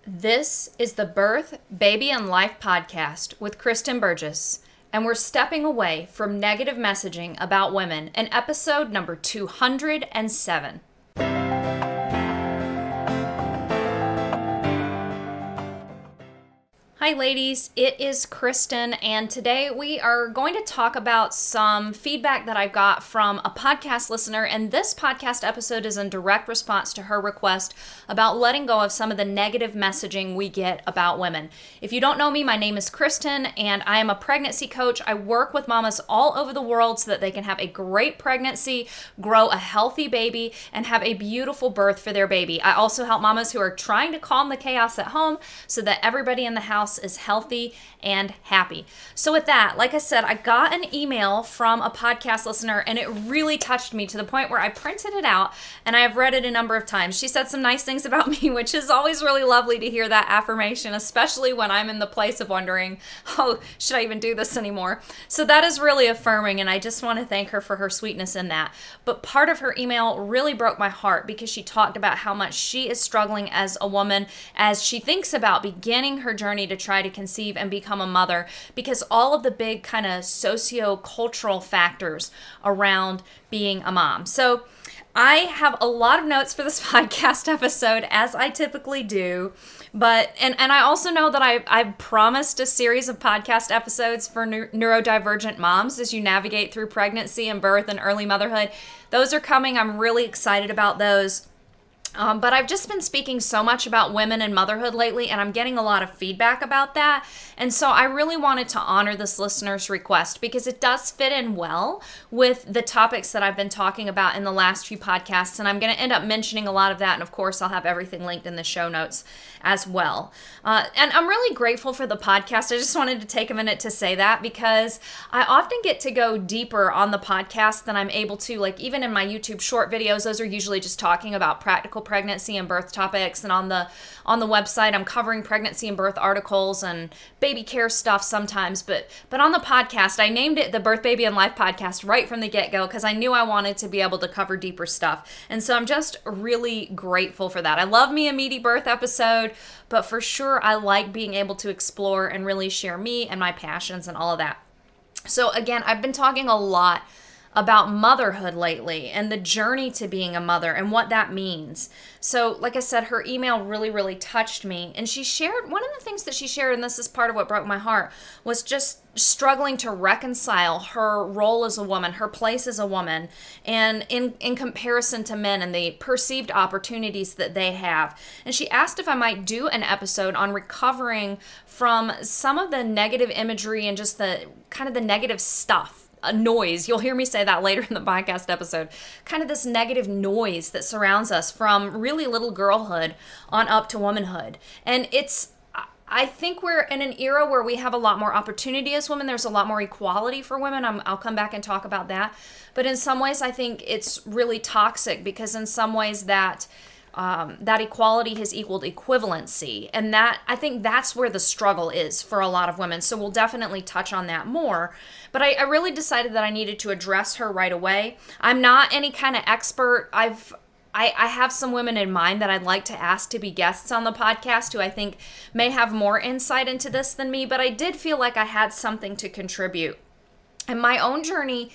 This is the Birth, Baby, and Life podcast with Kristen Burgess, and we're stepping away from negative messaging about women in episode number 207. Hi ladies, it is Kristen, and today we are going to talk about some feedback that I got from a podcast listener, and this podcast episode is in direct response to her request about letting go of some of the negative messaging we get about women. If you don't know me, my name is Kristen, and I am a pregnancy coach. I work with mamas all over the world so that they can have a great pregnancy, grow a healthy baby, and have a beautiful birth for their baby. I also help mamas who are trying to calm the chaos at home so that everybody in the house is healthy and happy. So with that, like I said, I got an email from a podcast listener and it really touched me to the point where I printed it out and I have read it a number of times. She said some nice things about me, which is always really lovely to hear that affirmation, especially when I'm in the place of wondering, oh, should I even do this anymore? So that is really affirming, and I just want to thank her for her sweetness in that. But part of her email really broke my heart because she talked about how much she is struggling as a woman as she thinks about beginning her journey to try to conceive and become a mother, because all of the big kind of socio-cultural factors around being a mom. So I have a lot of notes for this podcast episode, as I typically do, but and I also know that I promised a series of podcast episodes for neurodivergent moms as you navigate through pregnancy and birth and early motherhood. Those are coming. I'm really excited about those. But I've just been speaking so much about women and motherhood lately, and I'm getting a lot of feedback about that. And so I really wanted to honor this listener's request because it does fit in well with the topics that I've been talking about in the last few podcasts. And I'm going to end up mentioning a lot of that. And of course, I'll have everything linked in the show notes as well. And I'm really grateful for the podcast. I just wanted to take a minute to say that because I often get to go deeper on the podcast than I'm able to, like even in my YouTube short videos. Those are usually just talking about practical pregnancy and birth topics, and on the website I'm covering pregnancy and birth articles and baby care stuff sometimes, but on the podcast I named it the Birth, Baby, and Life podcast right from the get-go because I knew I wanted to be able to cover deeper stuff, and so I'm just really grateful for that. I love me a meaty birth episode, but for sure I like being able to explore and really share me and my passions and all of that. So again, I've been talking a lot about motherhood lately and the journey to being a mother and what that means. So like I said, her email really, really touched me. And she shared, one of the things that she shared, and this is part of what broke my heart, was just struggling to reconcile her role as a woman, her place as a woman, and in comparison to men and the perceived opportunities that they have. And she asked if I might do an episode on recovering from some of the negative imagery and just the kind of the negative stuff. A noise. You'll hear me say that later in the podcast episode. Kind of this negative noise that surrounds us from really little girlhood on up to womanhood. And I think we're in an era where we have a lot more opportunity as women. There's a lot more equality for women. I'll come back and talk about that. But in some ways, I think it's really toxic because in some ways that equality has equaled equivalency. And that, I think that's where the struggle is for a lot of women. So we'll definitely touch on that more. But I really decided that I needed to address her right away. I'm not any kind of expert. I have some women in mind that I'd like to ask to be guests on the podcast who I think may have more insight into this than me, but I did feel like I had something to contribute. And my own journey,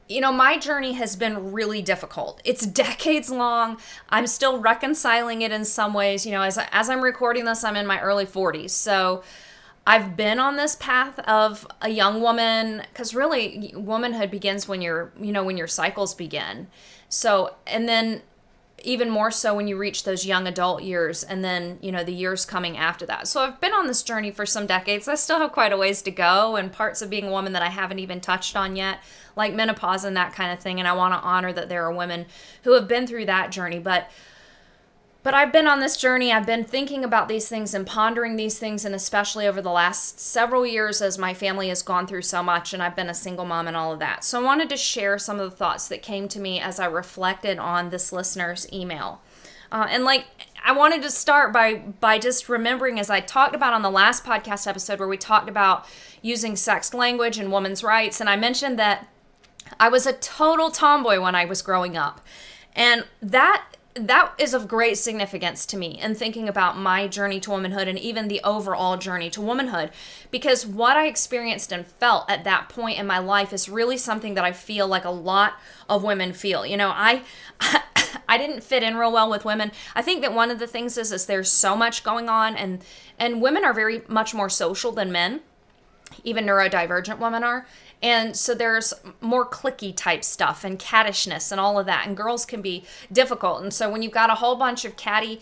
my journey has been really difficult. It's decades long. I'm still reconciling it in some ways. As I'm recording this, I'm in my early 40s. So I've been on this path of a young woman, because really womanhood begins when your cycles begin. So, and then even more so when you reach those young adult years and then, the years coming after that. So I've been on this journey for some decades. I still have quite a ways to go and parts of being a woman that I haven't even touched on yet, like menopause and that kind of thing. And I want to honor that there are women who have been through that journey. But I've been on this journey. I've been thinking about these things and pondering these things, and especially over the last several years as my family has gone through so much and I've been a single mom and all of that. So I wanted to share some of the thoughts that came to me as I reflected on this listener's email. I wanted to start by just remembering, as I talked about on the last podcast episode where we talked about using sex language and women's rights, and I mentioned that I was a total tomboy when I was growing up. And that that is of great significance to me in thinking about my journey to womanhood and even the overall journey to womanhood, because what I experienced and felt at that point in my life is really something that I feel like a lot of women feel. I didn't fit in real well with women. I think that one of the things is there's so much going on, and women are very much more social than men. Even neurodivergent women are. And so there's more cliquey type stuff and cattishness and all of that. And girls can be difficult. And so when you've got a whole bunch of catty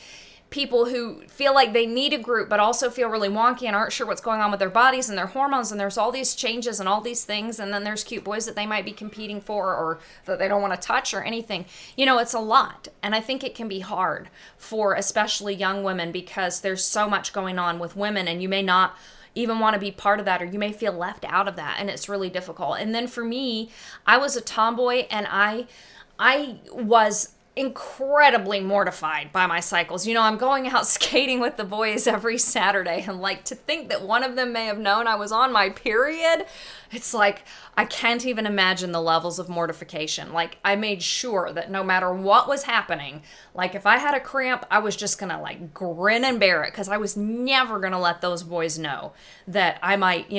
people who feel like they need a group, but also feel really wonky and aren't sure what's going on with their bodies and their hormones, and there's all these changes and all these things, and then there's cute boys that they might be competing for or that they don't want to touch or anything. It's a lot. And I think it can be hard for especially young women because there's so much going on with women, and you may not even want to be part of that, or you may feel left out of that, and it's really difficult. And then for me, I was a tomboy, and I was incredibly mortified by my cycles. I'm going out skating with the boys every Saturday, and like to think that one of them may have known I was on my period, it's like I can't even imagine the levels of mortification. Like I made sure that no matter what was happening, like if I had a cramp, I was just gonna like grin and bear it, because I was never gonna let those boys know that I might,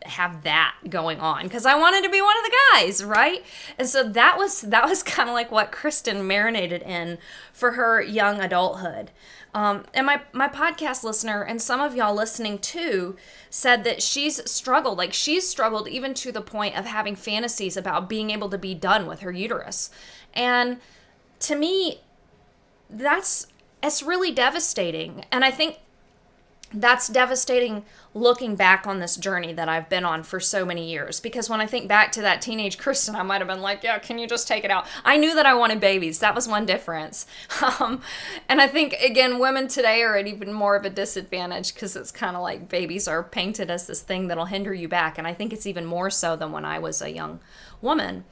have that going on, because I wanted to be one of the guys, right? And so that was kind of like what Kristen marinated in for her young adulthood. And my podcast listener, and some of y'all listening too, said that she's struggled even to the point of having fantasies about being able to be done with her uterus. And to me, it's really devastating. And I think that's devastating looking back on this journey that I've been on for so many years. Because when I think back to that teenage Kristen, I might have been like, yeah, can you just take it out? I knew that I wanted babies. That was one difference. And I think, again, women today are at even more of a disadvantage, because it's kind of like babies are painted as this thing that'll hinder you back. And I think it's even more so than when I was a young woman.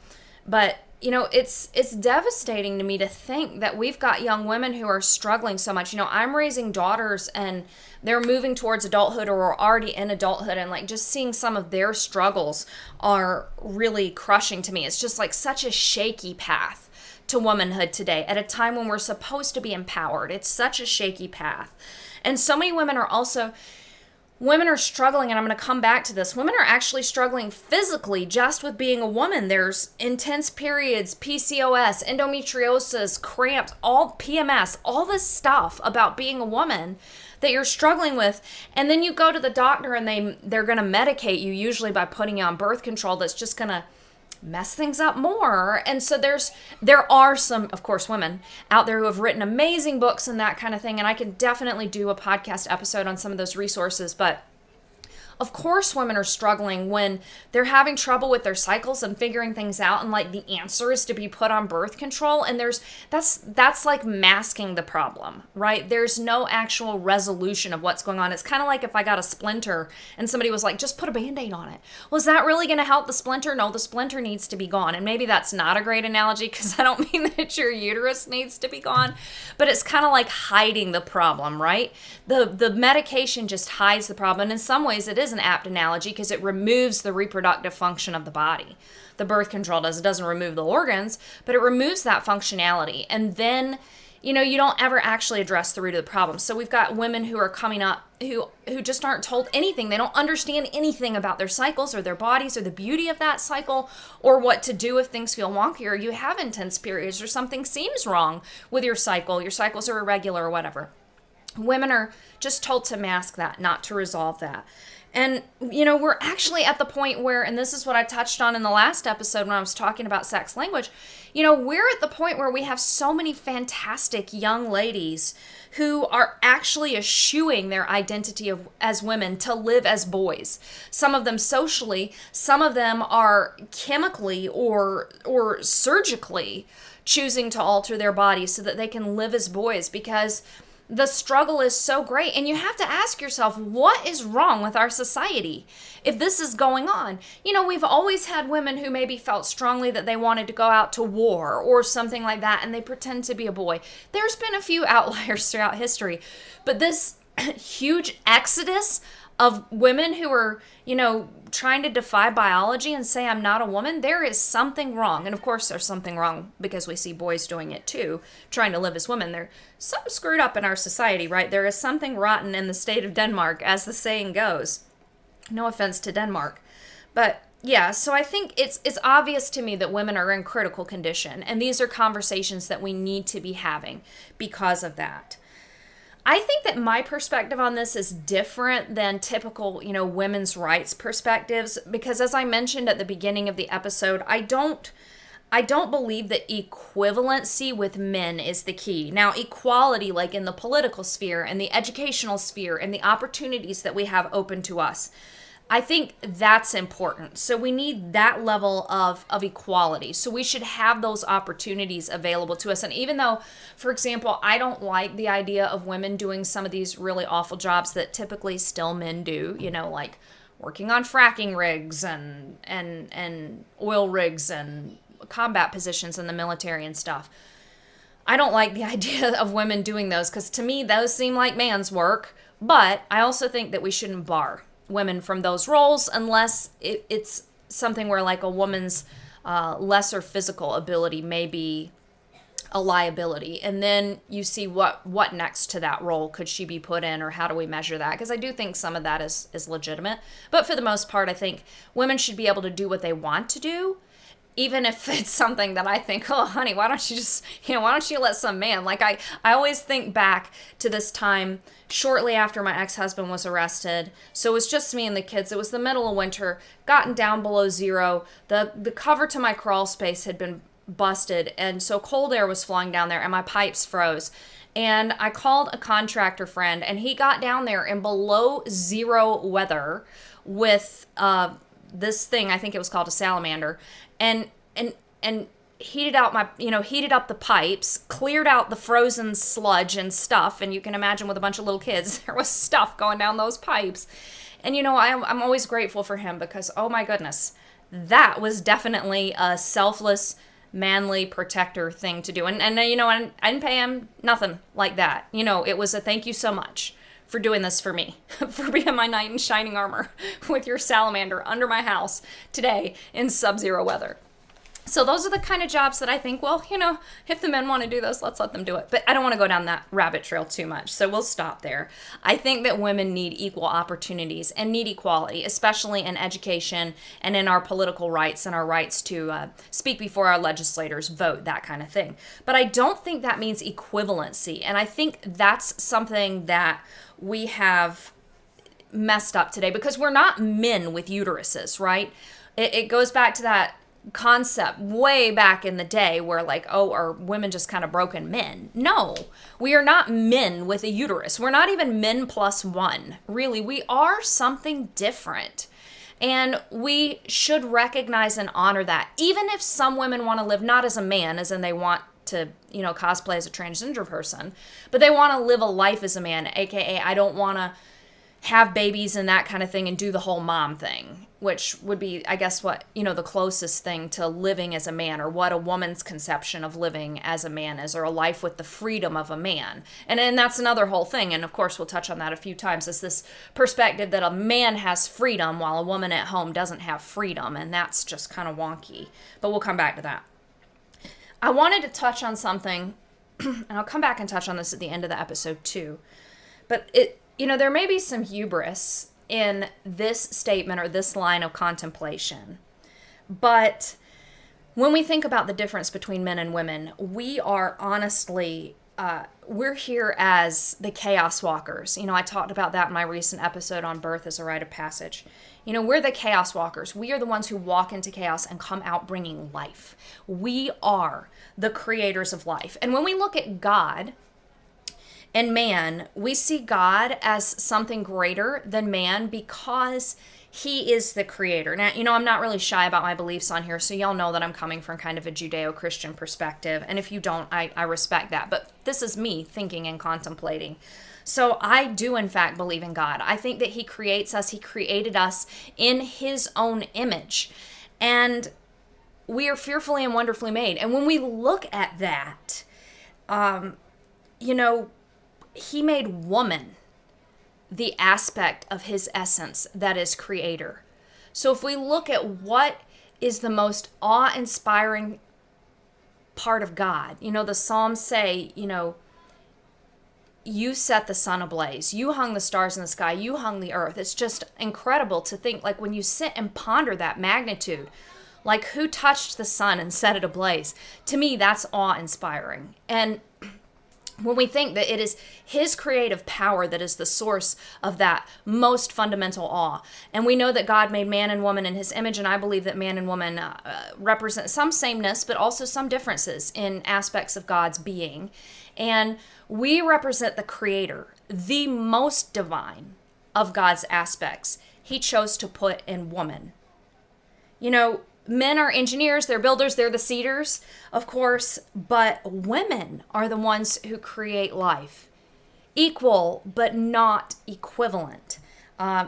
But it's devastating to me to think that we've got young women who are struggling so much. I'm raising daughters, and they're moving towards adulthood or are already in adulthood, and like just seeing some of their struggles are really crushing to me. It's just like such a shaky path to womanhood today at a time when we're supposed to be empowered. It's such a shaky path. And so many women are struggling, and I'm going to come back to this. Women are actually struggling physically just with being a woman. There's intense periods, PCOS, endometriosis, cramps, all PMS, all this stuff about being a woman that you're struggling with. And then you go to the doctor, and they're going to medicate you, usually by putting you on birth control, that's just going to mess things up more. And so there are some, of course, women out there who have written amazing books and that kind of thing, and I could definitely do a podcast episode on some of those resources. But of course women are struggling when they're having trouble with their cycles and figuring things out, and like the answer is to be put on birth control, and that's like masking the problem, right? There's no actual resolution of what's going on. It's kind of like if I got a splinter and somebody was like, just put a Band-Aid on it. Well, is that really going to help the splinter? No, the splinter needs to be gone. And maybe that's not a great analogy, because I don't mean that your uterus needs to be gone, but it's kind of like hiding the problem, right? The medication just hides the problem. And in some ways it is an apt analogy, because it removes the reproductive function of the body. The birth control does. It doesn't remove the organs, but it removes that functionality. And then, you don't ever actually address the root of the problem. So we've got women who are coming up who just aren't told anything. They don't understand anything about their cycles or their bodies or the beauty of that cycle, or what to do if things feel wonky, or you have intense periods, or something seems wrong with your cycle. Your cycles are irregular or whatever. Women are just told to mask that, not to resolve that. And, we're actually at the point where, and this is what I touched on in the last episode when I was talking about sex language, we're at the point where we have so many fantastic young ladies who are actually eschewing their identity as women to live as boys. Some of them socially, some of them are chemically or surgically choosing to alter their bodies so that they can live as boys, because the struggle is so great. And you have to ask yourself, what is wrong with our society if this is going on? We've always had women who maybe felt strongly that they wanted to go out to war or something like that, and they pretend to be a boy. There's been a few outliers throughout history, but this huge exodus of women who are, trying to defy biology and say I'm not a woman, there is something wrong. And of course there's something wrong because we see boys doing it too, trying to live as women. There's something screwed up in our society, right? There is something rotten in the state of Denmark, as the saying goes. No offense to Denmark. But yeah, so I think it's obvious to me that women are in critical condition, and these are conversations that we need to be having because of that. I think that my perspective on this is different than typical, women's rights perspectives, because as I mentioned at the beginning of the episode, I don't believe that equivalency with men is the key. Now, equality, like in the political sphere and the educational sphere and the opportunities that we have open to us, I think that's important. So we need that level of equality. So we should have those opportunities available to us. And even though, for example, I don't like the idea of women doing some of these really awful jobs that typically still men do, like working on fracking rigs and oil rigs and combat positions in the military and stuff. I don't like the idea of women doing those because to me, those seem like man's work. But I also think that we shouldn't bar women from those roles unless it's something where like a woman's lesser physical ability may be a liability, and then you see what next to that role could she be put in, or how do we measure that? Because I do think some of that is legitimate, but for the most part I think women should be able to do what they want to do, even if it's something that I think, oh honey, why don't you let some man, like I always think back to this time shortly after my ex-husband was arrested. So it was just me and the kids. It was the middle of winter, gotten down below zero. The cover to my crawl space had been busted, and so cold air was flowing down there and my pipes froze. And I called a contractor friend, and he got down there in below zero weather with this thing, I think it was called a salamander, and heated up the pipes, cleared out the frozen sludge and stuff. And you can imagine with a bunch of little kids, there was stuff going down those pipes. And I'm always grateful for him because, oh my goodness, that was definitely a selfless, manly protector thing to do. And I didn't pay him nothing like that. It was a thank you so much for doing this for me, for being my knight in shining armor with your salamander under my house today in sub-zero weather. So those are the kind of jobs that I think, well, if the men want to do those, let's let them do it. But I don't want to go down that rabbit trail too much, so we'll stop there. I think that women need equal opportunities and need equality, especially in education and in our political rights and our rights to speak before our legislators, vote, that kind of thing. But I don't think that means equivalency, and I think that's something that we have messed up today because we're not men with uteruses, right? It goes back to that concept way back in the day where are women just kind of broken men? No, we are not men with a uterus. We're not even men plus one. Really, we are something different. And we should recognize and honor that. Even if some women want to live not as a man, as in they want to, cosplay as a transgender person, but they want to live a life as a man, aka I don't want to have babies and that kind of thing and do the whole mom thing, which would be, I guess, what, the closest thing to living as a man, or what a woman's conception of living as a man is, or a life with the freedom of a man. And that's another whole thing. And of course, we'll touch on that a few times, is this perspective that a man has freedom while a woman at home doesn't have freedom. And that's just kind of wonky, but we'll come back to that. I wanted to touch on something, and I'll come back and touch on this at the end of the episode too, but there may be some hubris in this statement or this line of contemplation. But when we think about the difference between men and women, we are honestly, we're here as the chaos walkers. I talked about that in my recent episode on birth as a rite of passage. We're the chaos walkers. We are the ones who walk into chaos and come out bringing life. We are the creators of life. And when we look at God and man, we see God as something greater than man because he is the creator. Now, I'm not really shy about my beliefs on here, so y'all know that I'm coming from kind of a Judeo-Christian perspective. And if you don't, I respect that. But this is me thinking and contemplating. So I do, in fact, believe in God. I think that he creates us. He created us in his own image. And we are fearfully and wonderfully made. And when we look at that, he made woman the aspect of his essence that is creator. So if we look at what is the most awe-inspiring part of God, the Psalms say, you set the sun ablaze, you hung the stars in the sky, you hung the earth. It's just incredible to think, like, when you sit and ponder that magnitude, like, who touched the sun and set it ablaze? To me, that's awe-inspiring. And when we think that it is his creative power that is the source of that most fundamental awe, and we know that God made man and woman in his image, and I believe that man and woman represent some sameness, but also some differences in aspects of God's being. And we represent the creator, the most divine of God's aspects. He chose to put in woman. Men are engineers, they're builders, they're the seeders, of course, but women are the ones who create life. Equal, but not equivalent.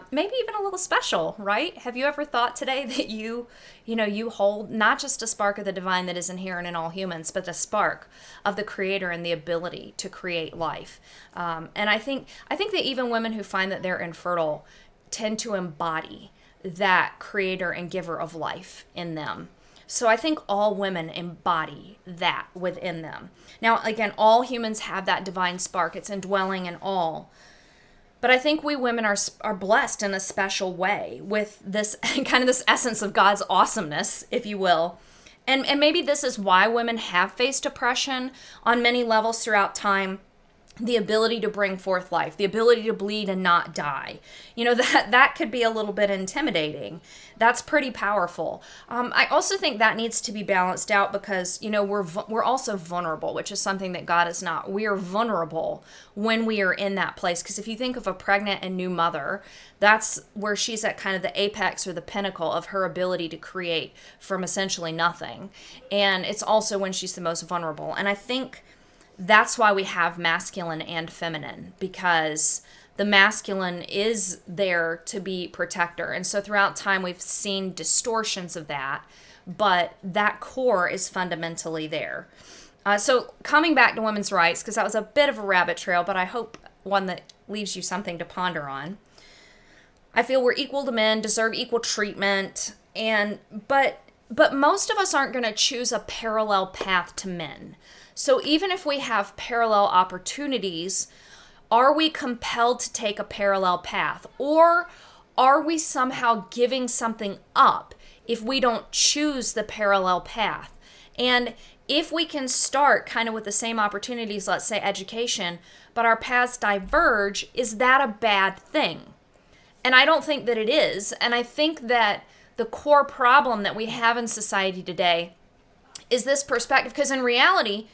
Maybe even a little special, right? Have you ever thought today that you hold not just a spark of the divine that is inherent in all humans, but the spark of the creator and the ability to create life? And I think that even women who find that they're infertile tend to embody that creator and giver of life in them. So I think all women embody that within them. Now, again, all humans have that divine spark. It's indwelling in all. But I think we women are blessed in a special way with this kind of this essence of God's awesomeness, if you will. And maybe this is why women have faced oppression on many levels throughout time. The ability to bring forth life, the ability to bleed and not die. That could be a little bit intimidating. That's pretty powerful. I also think that needs to be balanced out because, we're also vulnerable, which is something that God is not. We are vulnerable when we are in that place. Because if you think of a pregnant and new mother, that's where she's at kind of the apex or the pinnacle of her ability to create from essentially nothing. And it's also when she's the most vulnerable. And I think that's why we have masculine and feminine, because the masculine is there to be protector. And so throughout time, we've seen distortions of that, but that core is fundamentally there. So coming back to women's rights, because that was a bit of a rabbit trail, but I hope one that leaves you something to ponder on. I feel we're equal to men, deserve equal treatment, but most of us aren't going to choose a parallel path to men. So even if we have parallel opportunities, are we compelled to take a parallel path? Or are we somehow giving something up if we don't choose the parallel path? And if we can start kind of with the same opportunities, let's say education, but our paths diverge, is that a bad thing? And I don't think that it is. And I think that the core problem that we have in society today is this perspective, because in reality,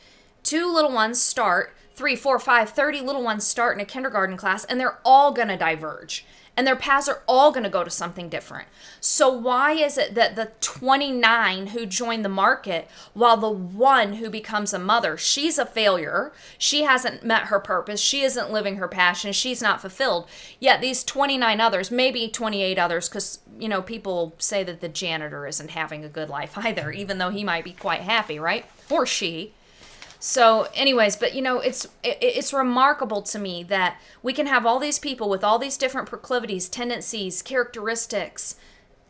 2 little ones start, 3, 4, 5, 30 little ones start in a kindergarten class, and they're all going to diverge. And their paths are all going to go to something different. So why is it that the 29 who join the market, while the one who becomes a mother, she's a failure, she hasn't met her purpose, she isn't living her passion, she's not fulfilled, yet these 29 others, maybe 28 others, because, people say that the janitor isn't having a good life either, even though he might be quite happy, right? Or she. So anyways, but it's remarkable to me that we can have all these people with all these different proclivities, tendencies, characteristics,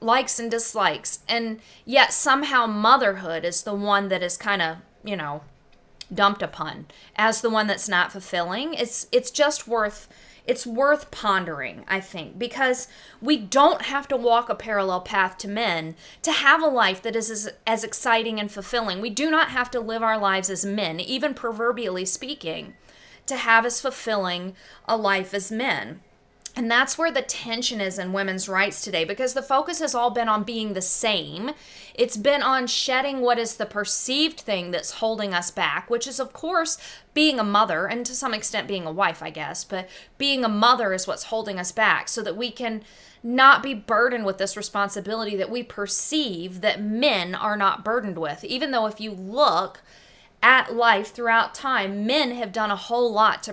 likes and dislikes, and yet somehow motherhood is the one that is kind of, dumped upon as the one that's not fulfilling. It's worth pondering, I think, because we don't have to walk a parallel path to men to have a life that is as exciting and fulfilling. We do not have to live our lives as men, even proverbially speaking, to have as fulfilling a life as men. And that's where the tension is in women's rights today, because the focus has all been on being the same. It's been on shedding what is the perceived thing that's holding us back, which is, of course, being a mother, and to some extent being a wife, I guess. But being a mother is what's holding us back, so that we can not be burdened with this responsibility that we perceive that men are not burdened with. Even though if you look at life throughout time, men have done a whole lot to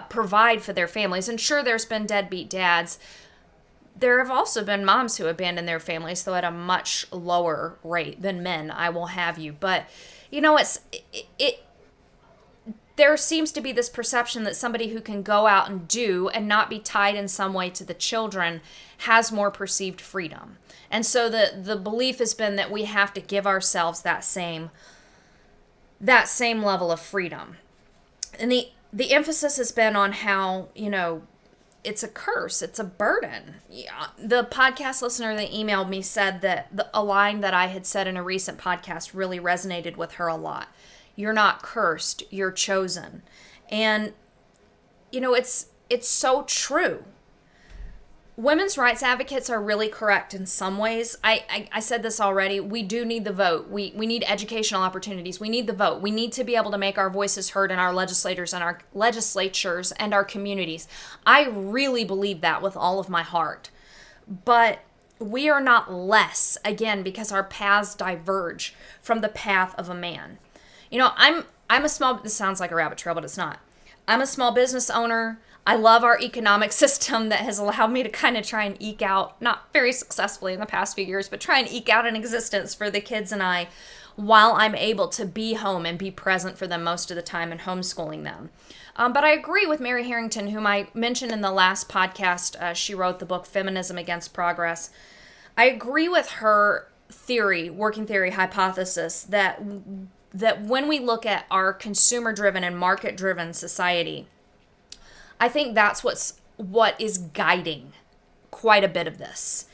provide for their families. And sure, there's been deadbeat dads. There have also been moms who abandon their families, though at a much lower rate than men, I will have you. But, there seems to be this perception that somebody who can go out and do and not be tied in some way to the children has more perceived freedom. And so the belief has been that we have to give ourselves that same level of freedom. And the emphasis has been on how, it's a curse, it's a burden. Yeah. The podcast listener that emailed me said that a line that I had said in a recent podcast really resonated with her a lot. You're not cursed, you're chosen. And, it's so true. Women's rights advocates are really correct in some ways. I said this already. We do need the vote. We need educational opportunities. We need the vote. We need to be able to make our voices heard in our legislators and our legislatures and our communities. I really believe that with all of my heart. But we are not less, again, because our paths diverge from the path of a man. I'm a small, this sounds like a rabbit trail, but it's not. I'm a small business owner. I love our economic system that has allowed me to kind of try and eke out, not very successfully in the past few years, but try and eke out an existence for the kids and I while I'm able to be home and be present for them most of the time and homeschooling them. But I agree with Mary Harrington, whom I mentioned in the last podcast. She wrote the book Feminism Against Progress. I agree with her theory, working theory hypothesis, that when we look at our consumer-driven and market-driven society, I think that's what is guiding quite a bit of this.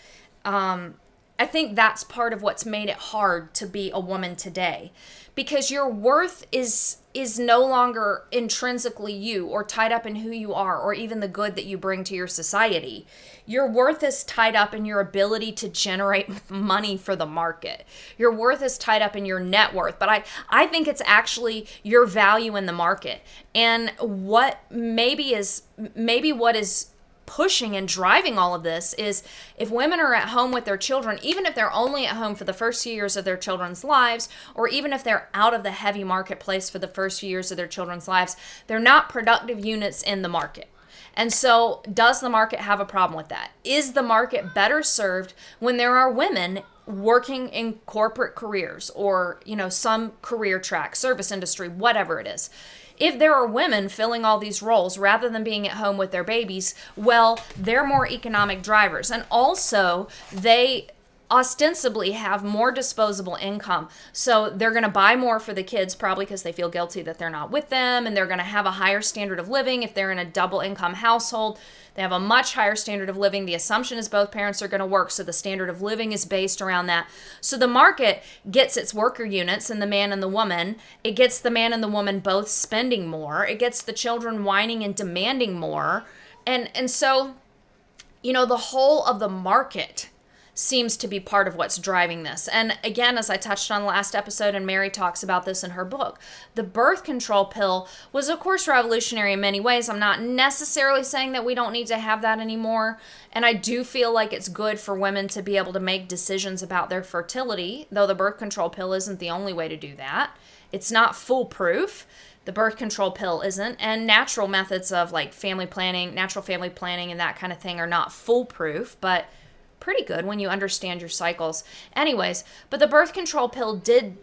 I think that's part of what's made it hard to be a woman today, because your worth is no longer intrinsically you or tied up in who you are or even the good that you bring to your society. Your worth is tied up in your ability to generate money for the market. Your worth is tied up in your net worth, but I think it's actually your value in the market. And what what is pushing and driving all of this is, if women are at home with their children, even if they're only at home for the first few years of their children's lives, or even if they're out of the heavy marketplace for the first few years of their children's lives, they're not productive units in the market. And so does the market have a problem with that? Is the market better served when there are women working in corporate careers or, some career track, service industry, whatever it is? If there are women filling all these roles rather than being at home with their babies, well, they're more economic drivers. And also, they ostensibly have more disposable income. So they're going to buy more for the kids, probably because they feel guilty that they're not with them, and they're going to have a higher standard of living. If they're in a double income household, they have a much higher standard of living. The assumption is both parents are going to work, so the standard of living is based around that. So the market gets its worker units and the man and the woman. It gets the man and the woman both spending more. It gets the children whining and demanding more. And so, the whole of the market seems to be part of what's driving this. And again, as I touched on last episode, and Mary talks about this in her book, the birth control pill was, of course, revolutionary in many ways. I'm not necessarily saying that we don't need to have that anymore. And I do feel like it's good for women to be able to make decisions about their fertility, though the birth control pill isn't the only way to do that. It's not foolproof. The birth control pill isn't. And natural methods of like natural family planning and that kind of thing are not foolproof, but pretty good when you understand your cycles. Anyways, but the birth control pill did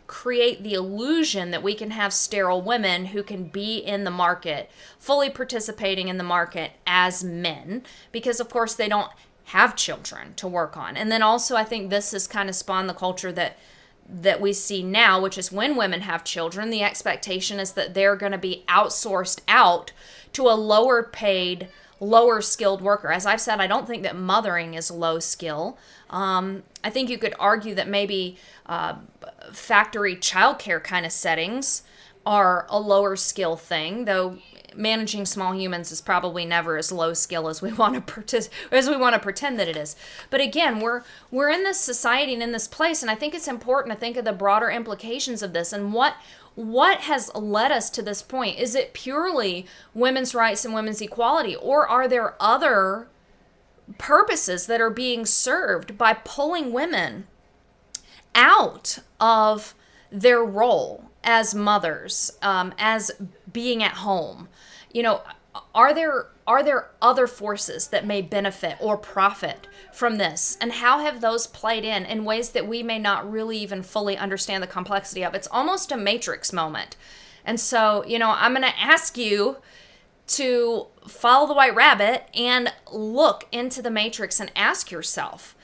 create the illusion that we can have sterile women who can be in the market, fully participating in the market as men, because of course they don't have children to work on. And then also I think this has kind of spawned the culture that we see now, which is when women have children, the expectation is that they're going to be outsourced out to a lower paid, lower skilled worker. As I've said, I don't think that mothering is low skill. I think you could argue that maybe factory childcare kind of settings are a lower skill thing, though managing small humans is probably never as low skill as we want to pretend that it is. But again, we're in this society and in this place, and I think it's important to think of the broader implications of this and what has led us to this point. Is it purely women's rights and women's equality, or are there other purposes that are being served by pulling women out of their role as mothers, as being at home? Are there other forces that may benefit or profit from this? And how have those played in ways that we may not really even fully understand the complexity of? It's almost a Matrix moment. And so, I'm going to ask you to follow the white rabbit and look into the matrix and ask yourself,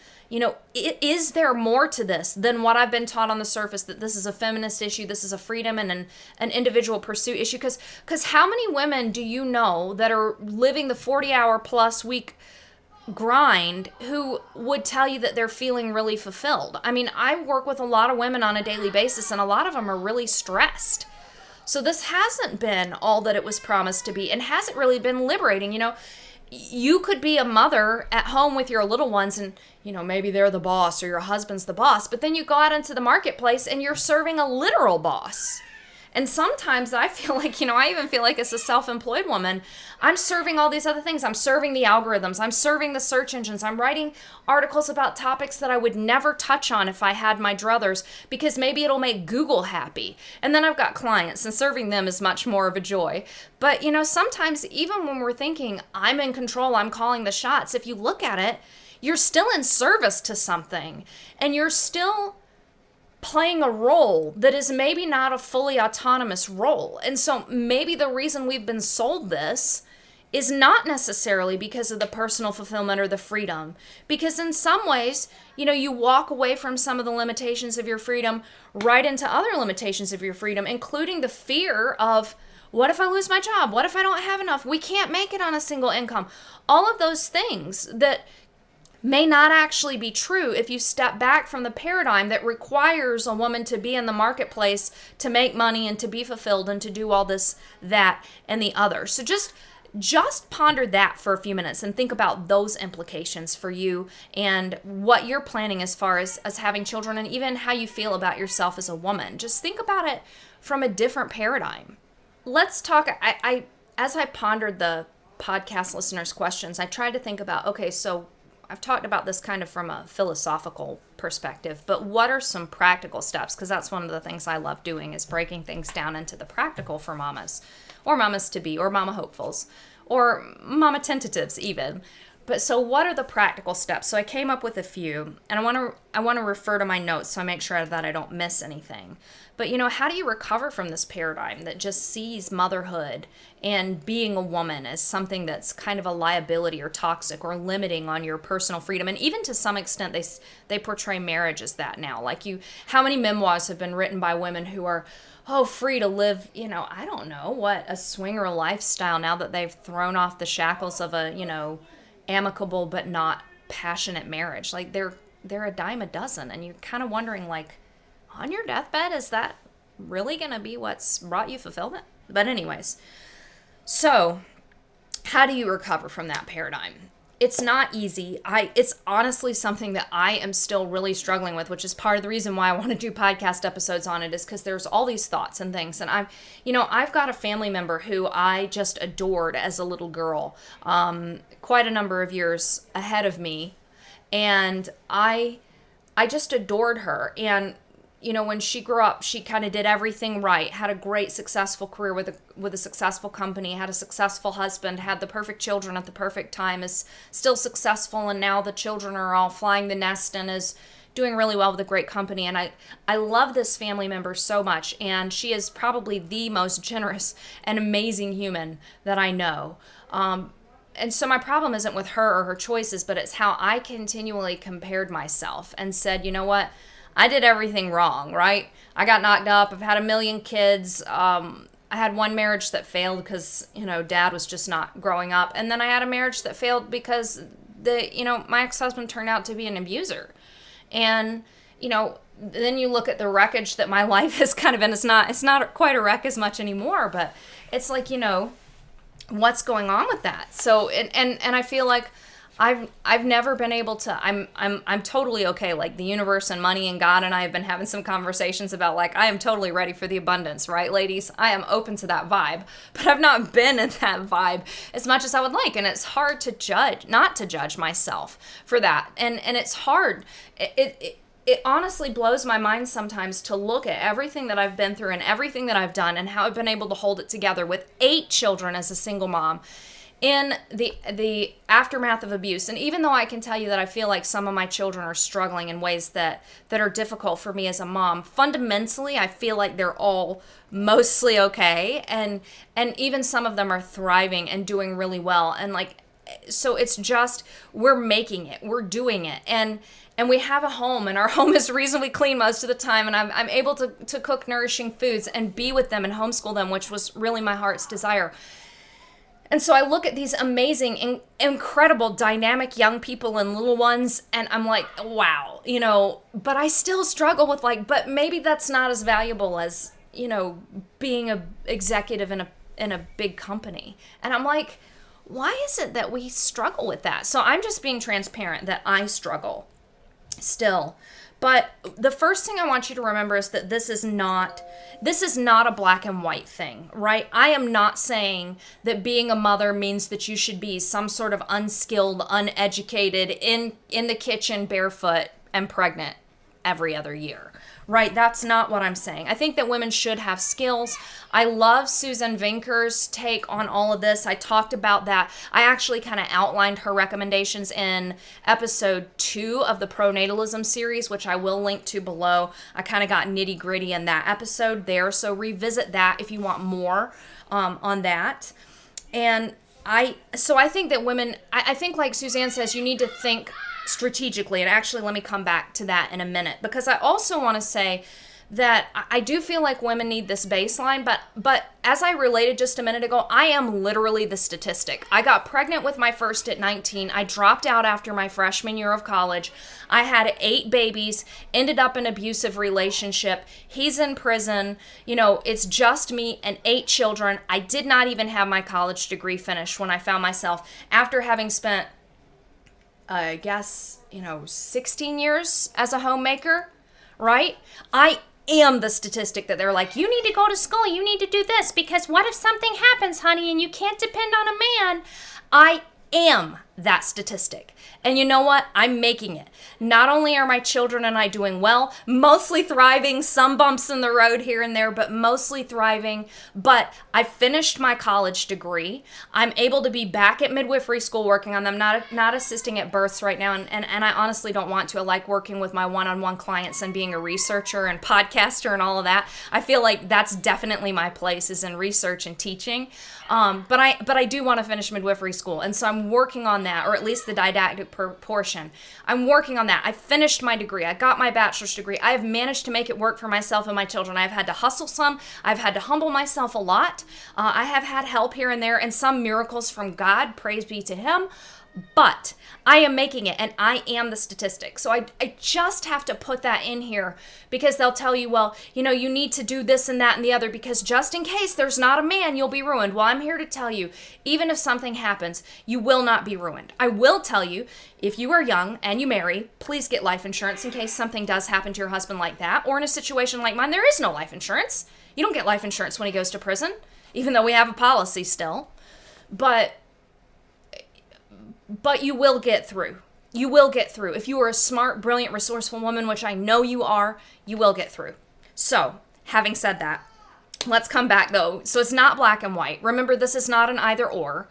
is there more to this than what I've been taught on the surface, that this is a feminist issue, this is a freedom and an individual pursuit issue? Because how many women do you know that are living the 40-hour plus week grind who would tell you that they're feeling really fulfilled? I mean, I work with a lot of women on a daily basis, and a lot of them are really stressed. So this hasn't been all that it was promised to be, and hasn't really been liberating. You could be a mother at home with your little ones, and maybe they're the boss or your husband's the boss, but then you go out into the marketplace and you're serving a literal boss. And sometimes I feel like, I even feel like as a self-employed woman, I'm serving all these other things. I'm serving the algorithms. I'm serving the search engines. I'm writing articles about topics that I would never touch on if I had my druthers, because maybe it'll make Google happy. And then I've got clients, and serving them is much more of a joy. But, sometimes even when we're thinking, I'm in control, I'm calling the shots, if you look at it, you're still in service to something, and you're still playing a role that is maybe not a fully autonomous role. And so maybe the reason we've been sold this is not necessarily because of the personal fulfillment or the freedom. Because in some ways, you walk away from some of the limitations of your freedom right into other limitations of your freedom, including the fear of, what if I lose my job? What if I don't have enough? We can't make it on a single income. All of those things that may not actually be true if you step back from the paradigm that requires a woman to be in the marketplace to make money and to be fulfilled and to do all this, that, and the other. So just ponder that for a few minutes and think about those implications for you and what you're planning as far as having children, and even how you feel about yourself as a woman. Just think about it from a different paradigm. Let's talk. As I pondered the podcast listeners' questions, I tried to think about, okay, so I've talked about this kind of from a philosophical perspective, but what are some practical steps? Because that's one of the things I love doing, is breaking things down into the practical for mamas, or mamas to be, or mama hopefuls, or mama tentatives even. But so what are the practical steps? So I came up with a few, and I want to refer to my notes so I make sure that I don't miss anything. But how do you recover from this paradigm that just sees motherhood and being a woman as something that's kind of a liability or toxic or limiting on your personal freedom? And even to some extent, they portray marriage as that now. Like, how many memoirs have been written by women who are free to live, I don't know what, a swinger lifestyle, now that they've thrown off the shackles of a, amicable but not passionate marriage. Like, they're a dime a dozen, and you're kind of wondering, like, on your deathbed, is that really going to be what's brought you fulfillment? But anyways, so how do you recover from that paradigm? It's not easy. It's honestly something that I am still really struggling with, which is part of the reason why I want to do podcast episodes on it, is because there's all these thoughts and things. And I've got a family member who I just adored as a little girl, quite a number of years ahead of me. And I just adored her. And when she grew up, she kind of did everything right, had a great successful career with a successful company, had a successful husband, had the perfect children at the perfect time, is still successful, and now the children are all flying the nest and is doing really well with a great company. And I love this family member so much, and she is probably the most generous and amazing human that I know. And so my problem isn't with her or her choices, but it's how I continually compared myself and said, you know what? I did everything wrong, right? I got knocked up. I've had a million kids. I had one marriage that failed because, dad was just not growing up. And then I had a marriage that failed because my ex-husband turned out to be an abuser. And, then you look at the wreckage that my life is kind of in. It's not quite a wreck as much anymore, but it's like, what's going on with that? So, and I feel like I've never been able to, I'm totally okay. Like, the universe and money and God and I have been having some conversations about, like, I am totally ready for the abundance, right, ladies? I am open to that vibe, but I've not been in that vibe as much as I would like. And it's hard to not to judge myself for that. And it's hard. It honestly blows my mind sometimes to look at everything that I've been through and everything that I've done and how I've been able to hold it together with 8 children as a single mom. in the aftermath of abuse, and even though I can tell you that I feel like some of my children are struggling in ways that are difficult for me as a mom, fundamentally I feel like they're all mostly okay, and even some of them are thriving and doing really well, and like, so it's just, we're making it, we're doing it, and we have a home, and our home is reasonably clean most of the time, and I'm able to cook nourishing foods and be with them and homeschool them, which was really my heart's desire. And so I look at these amazing, incredible, dynamic young people and little ones, and I'm like, wow, but I still struggle with but maybe that's not as valuable as, being a executive in a big company. And I'm like, why is it that we struggle with that? So I'm just being transparent that I struggle still. But the first thing I want you to remember is that this is not a black and white thing, right? I am not saying that being a mother means that you should be some sort of unskilled, uneducated, in the kitchen barefoot and pregnant every other year, right? That's not what I'm saying. I think that women should have skills. I love Susan Vinker's take on all of this. I talked about that. I actually kind of outlined her recommendations in episode 2 of the pronatalism series, which I will link to below. I kind of got nitty gritty in that episode there. So revisit that if you want more on that. And I think that women, I think like Suzanne says, you need to think strategically. And actually, let me come back to that in a minute, because I also want to say that I do feel like women need this baseline, but as I related just a minute ago, I am literally the statistic. I got pregnant with my first at 19. I dropped out after my freshman year of college. I had 8 babies, ended up in an abusive relationship. He's in prison. It's just me and 8 children. I did not even have my college degree finished when I found myself, after having spent, I guess, 16 years as a homemaker, right? I am the statistic that they're like, you need to go to school, you need to do this, because what if something happens, honey, and you can't depend on a man? I am that statistic. And you know what? I'm making it. Not only are my children and I doing well, mostly thriving, some bumps in the road here and there, but mostly thriving. But I finished my college degree. I'm able to be back at midwifery school working on them, not assisting at births right now. And I honestly don't want to. I like working with my one-on-one clients and being a researcher and podcaster and all of that. I feel like that's definitely my place, is in research and teaching. But I do want to finish midwifery school. And so I'm working on that, or at least the didactic portion. I'm working on that. I finished my degree. I got my bachelor's degree. I have managed to make it work for myself and my children. I've had to hustle some. I've had to humble myself a lot. I have had help here and there, and some miracles from God. Praise be to Him. But I am making it, and I am the statistic. So I just have to put that in here, because they'll tell you, well, you need to do this and that and the other, because just in case there's not a man, you'll be ruined. Well, I'm here to tell you, even if something happens, you will not be ruined. I will tell you, if you are young and you marry, please get life insurance in case something does happen to your husband like that, or in a situation like mine, there is no life insurance. You don't get life insurance when he goes to prison, even though we have a policy still. But you will get through. You will get through. If you are a smart, brilliant, resourceful woman, which I know you are, you will get through. So, having said that, let's come back though. So it's not black and white. Remember, this is not an either or.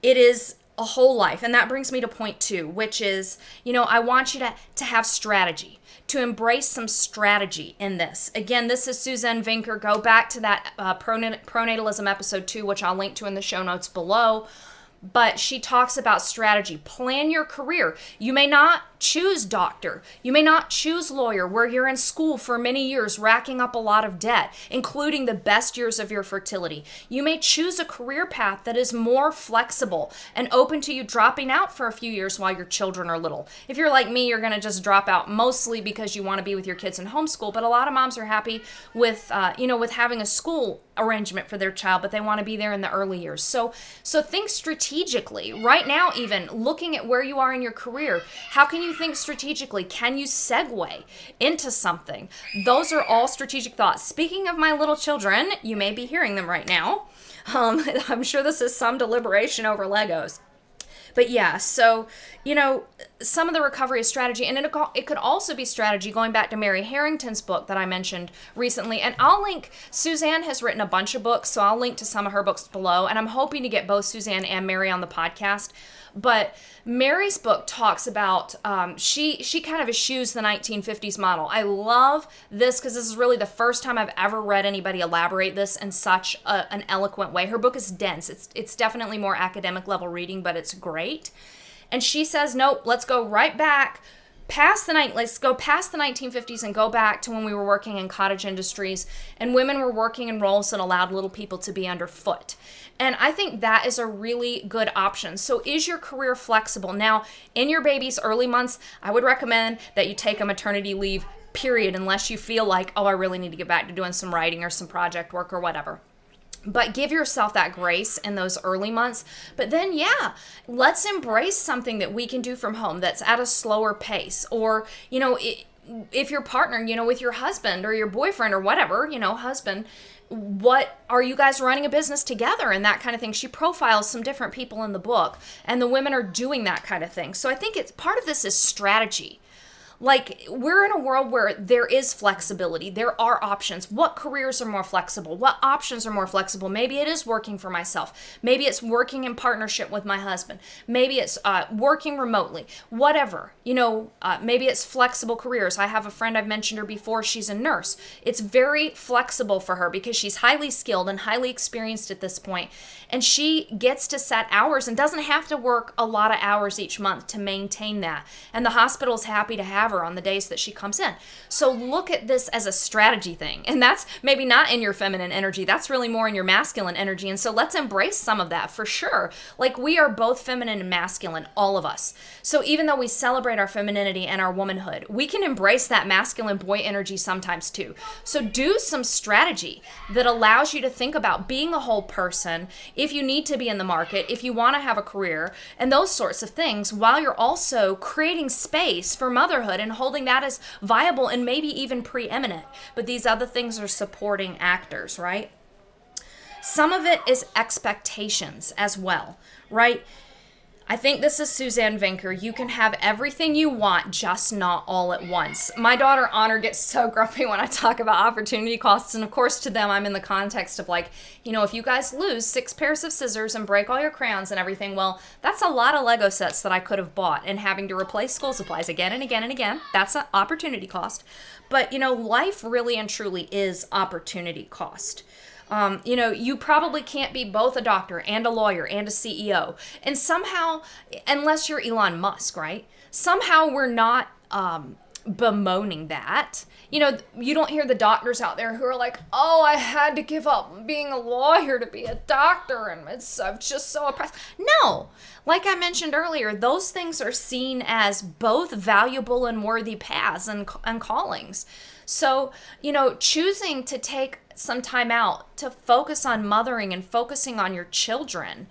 It is a whole life. And that brings me to point 2, which is, I want you to have strategy, to embrace some strategy in this. Again, this is Suzanne Vinker. Go back to that pronatalism episode 2, which I'll link to in the show notes below. But she talks about strategy. Plan your career. You may not choose doctor. You may not choose lawyer, where you're in school for many years, racking up a lot of debt, including the best years of your fertility. You may choose a career path that is more flexible and open to you dropping out for a few years while your children are little. If you're like me, you're going to just drop out mostly because you want to be with your kids in homeschool. But a lot of moms are happy with, with having a school arrangement for their child, but they want to be there in the early years. So think strategically. Right now, even looking at where you are in your career, how can you think strategically? Can you segue into something? Those are all strategic thoughts. Speaking of my little children, you may be hearing them right now. I'm sure this is some deliberation over Legos. But yeah, so, some of the recovery is strategy, and it could also be strategy going back to Mary Harrington's book that I mentioned recently. And I'll link, Suzanne has written a bunch of books, so I'll link to some of her books below. And I'm hoping to get both Suzanne and Mary on the podcast. But Mary's book talks about, she kind of eschews the 1950s model. I love this because this is really the first time I've ever read anybody elaborate this in such an eloquent way. Her book is dense. It's definitely more academic level reading, but it's great. And she says, nope, let's go right back let's go past the 1950s and go back to when we were working in cottage industries and women were working in roles that allowed little people to be underfoot. And I think that is a really good option. So is your career flexible? Now, in your baby's early months, I would recommend that you take a maternity leave, period, unless you feel like, oh, I really need to get back to doing some writing or some project work or whatever. But give yourself that grace in those early months. But then, yeah, let's embrace something that we can do from home that's at a slower pace. Or, if you're partnering, with your husband or your boyfriend or whatever, husband, what are you guys running a business together and that kind of thing? She profiles some different people in the book, and the women are doing that kind of thing. So I think it's part of this is strategy. Like, we're in a world where there is flexibility. There are options. What careers are more flexible? What options are more flexible? Maybe it is working for myself. Maybe it's working in partnership with my husband. Maybe it's working remotely. Whatever. Maybe it's flexible careers. I have a friend, I've mentioned her before. She's a nurse. It's very flexible for her because she's highly skilled and highly experienced at this point. And she gets to set hours and doesn't have to work a lot of hours each month to maintain that. And the hospital's happy to have her on the days that she comes in. So look at this as a strategy thing. And that's maybe not in your feminine energy. That's really more in your masculine energy. And so let's embrace some of that for sure. Like, we are both feminine and masculine, all of us. So even though we celebrate our femininity and our womanhood, we can embrace that masculine boy energy sometimes too. So do some strategy that allows you to think about being a whole person, if you need to be in the market, if you want to have a career, and those sorts of things, while you're also creating space for motherhood and holding that as viable and maybe even preeminent. But these other things are supporting actors, right? Some of it is expectations as well, right? I think this is Suzanne Vinker. You can have everything you want, just not all at once. My daughter Honor gets so grumpy when I talk about opportunity costs. And of course, to them, I'm in the context of like, if you guys lose 6 pairs of scissors and break all your crayons and everything, well, that's a lot of Lego sets that I could have bought, and having to replace school supplies again and again and again. That's an opportunity cost. But, life really and truly is opportunity cost. You probably can't be both a doctor and a lawyer and a CEO. And somehow, unless you're Elon Musk, right? Somehow we're not bemoaning that. You don't hear the doctors out there who are like, oh, I had to give up being a lawyer to be a doctor, and I'm just so oppressed. No, like I mentioned earlier, those things are seen as both valuable and worthy paths and callings. So, choosing to take some time out to focus on mothering and focusing on your children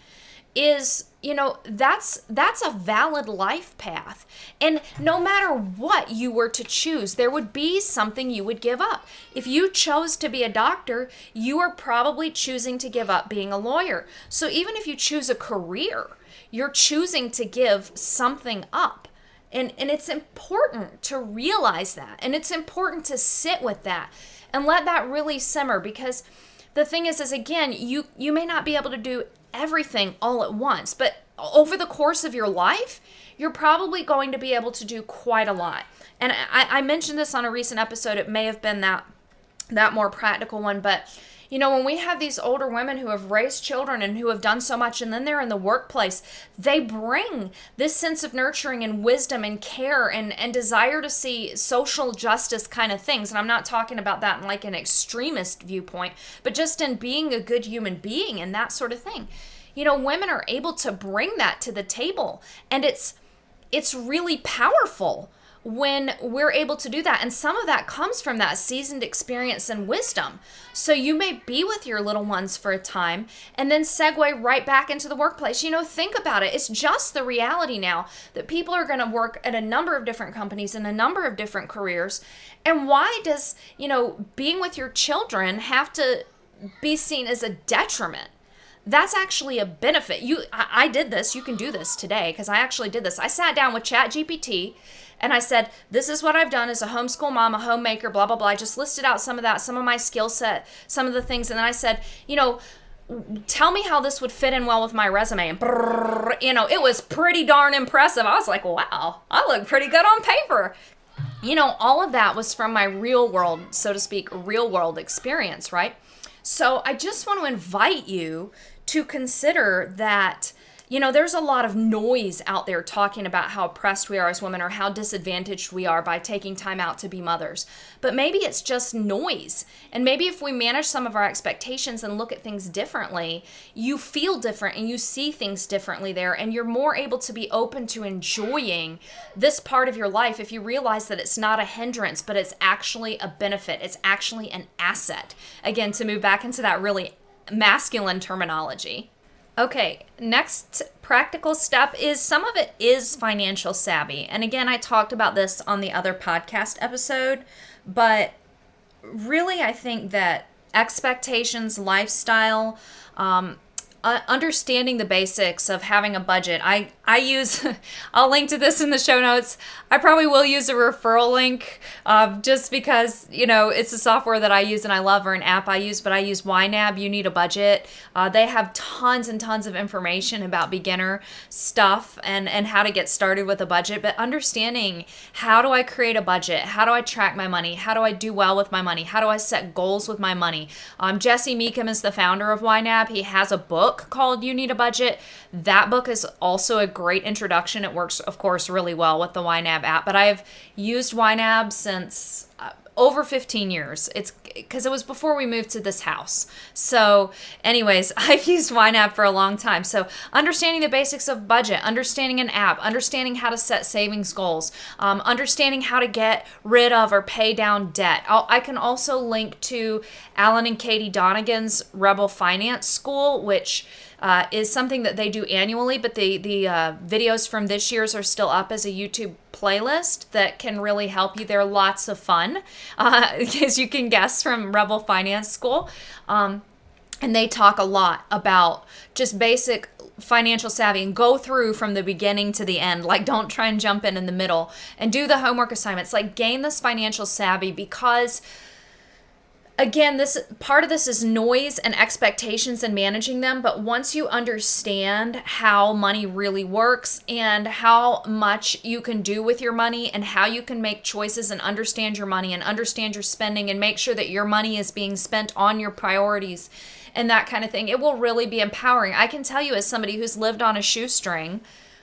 is, that's a valid life path. And no matter what you were to choose, there would be something you would give up. If you chose to be a doctor, you are probably choosing to give up being a lawyer. So even if you choose a career, you're choosing to give something up. And it's important to realize that. And it's important to sit with that and let that really simmer, because the thing is again, you may not be able to do everything all at once, but over the course of your life, you're probably going to be able to do quite a lot. And I mentioned this on a recent episode. It may have been that more practical one, but when we have these older women who have raised children and who have done so much, and then they're in the workplace, they bring this sense of nurturing and wisdom and care and desire to see social justice kind of things. And I'm not talking about that in like an extremist viewpoint, but just in being a good human being and that sort of thing. Women are able to bring that to the table, and it's really powerful when we're able to do that. And some of that comes from that seasoned experience and wisdom. So you may be with your little ones for a time and then segue right back into the workplace. Think about it. It's just the reality now that people are going to work at a number of different companies in a number of different careers. And why does, being with your children have to be seen as a detriment? that's actually a benefit. I did this. You can do this today because I actually did this. I sat down with ChatGPT and I said, this is what I've done as a homeschool mom, a homemaker, blah, blah, blah. I just listed out some of that, some of my skill set, some of the things. And then I said, tell me how this would fit in well with my resume. And it was pretty darn impressive. I was like, wow, I look pretty good on paper. All of that was from my real world, so to speak, real world experience, right? So I just want to invite you to consider that, there's a lot of noise out there talking about how oppressed we are as women or how disadvantaged we are by taking time out to be mothers. But maybe it's just noise. And maybe if we manage some of our expectations and look at things differently, you feel different and you see things differently there. And you're more able to be open to enjoying this part of your life if you realize that it's not a hindrance, but it's actually a benefit. It's actually an asset. Again, to move back into that really masculine terminology. Okay, next practical step is some of it is financial savvy. And again, I talked about this on the other podcast episode, but really I think that expectations, lifestyle, understanding the basics of having a budget. I use, I'll link to this in the show notes. I probably will use a referral link just because, it's a software that I use and I love, or an app I use, but I use YNAB, You Need a Budget. They have tons and tons of information about beginner stuff and how to get started with a budget, but understanding how do I create a budget? How do I track my money? How do I do well with my money? How do I set goals with my money? Jesse Meekum is the founder of YNAB. He has a book called You Need a Budget. That book is also a great introduction. It works, of course, really well with the YNAB app, but I've used YNAB since over 15 years. It's because it was before we moved to this house. So anyways, I've used YNAB for a long time. So understanding the basics of budget, understanding an app, understanding how to set savings goals, understanding how to get rid of or pay down debt. I can also link to Alan and Katie Donegan's Rebel Finance School, which is something that they do annually, but the videos from this year's are still up as a YouTube playlist that can really help you. They're lots of fun, as you can guess from Rebel Finance School. And they talk a lot about just basic financial savvy and go through from the beginning to the end. Like, don't try and jump in the middle and do the homework assignments. Like, gain this financial savvy because, again, this part of this is noise and expectations and managing them. But once you understand how money really works and how much you can do with your money and how you can make choices and understand your money and understand your spending and make sure that your money is being spent on your priorities and that kind of thing, it will really be empowering. I can tell you, as somebody who's lived on a shoestring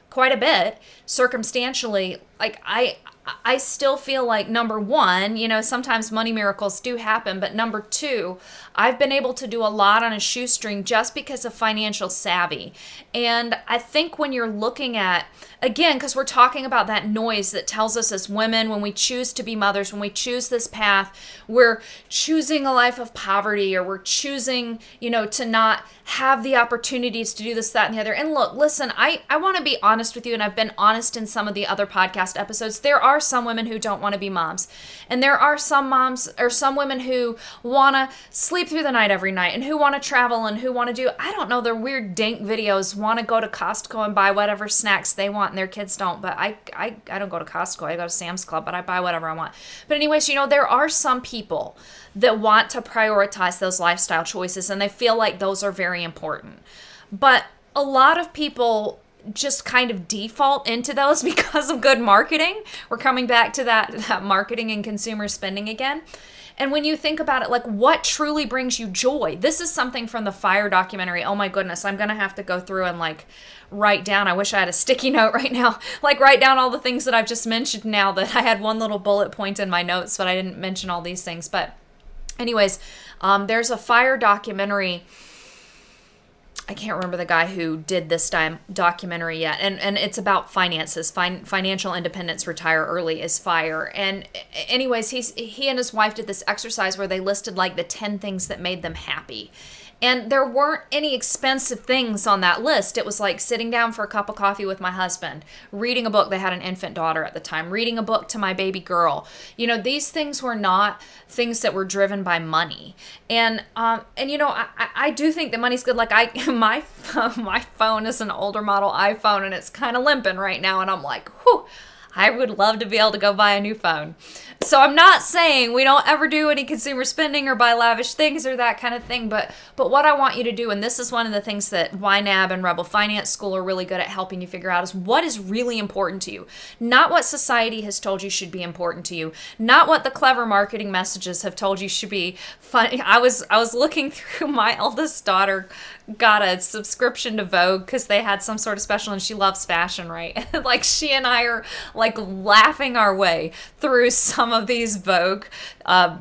quite a bit, circumstantially, like I still feel like, number one, sometimes money miracles do happen, but number two, I've been able to do a lot on a shoestring just because of financial savvy. And I think when you're looking at, again, because we're talking about that noise that tells us as women, when we choose to be mothers, when we choose this path, we're choosing a life of poverty, or we're choosing, to not have the opportunities to do this, that, and the other. And look, listen, I want to be honest with you, and I've been honest in some of the other podcast episodes. There are some women who don't want to be moms. And there are some moms or some women who want to sleep through the night every night and who want to travel and who want to do, I don't know, their weird dank videos, want to go to Costco and buy whatever snacks they want and their kids don't. But I don't go to Costco. I go to Sam's Club, but I buy whatever I want. But anyways, there are some people that want to prioritize those lifestyle choices and they feel like those are very important. But a lot of people just kind of default into those because of good marketing. We're coming back to that marketing and consumer spending again. And when you think about it, like, what truly brings you joy? This is something from the Fire documentary. Oh my goodness, I'm going to have to go through and write down. I wish I had a sticky note right now. Write down all the things that I've just mentioned now that I had one little bullet point in my notes, but I didn't mention all these things. But anyways, there's a Fire documentary. I can't remember the guy who did this documentary yet. And it's about finances, financial independence, retire early is Fire. And anyways, he and his wife did this exercise where they listed the 10 things that made them happy. And there weren't any expensive things on that list. It was like sitting down for a cup of coffee with my husband, reading a book. They had an infant daughter at the time, reading a book to my baby girl. These things were not things that were driven by money. And I do think that money's good. Like my phone is an older model iPhone and it's kind of limping right now. And I'm like, whew, I would love to be able to go buy a new phone. So I'm not saying we don't ever do any consumer spending or buy lavish things or that kind of thing, but what I want you to do, and this is one of the things that YNAB and Rebel Finance School are really good at helping you figure out, is what is really important to you. Not what society has told you should be important to you, not what the clever marketing messages have told you should be fun. I was looking through, my eldest daughter got a subscription to Vogue because they had some sort of special, and she loves fashion, right? Like she and I are like laughing our way through some of these Vogue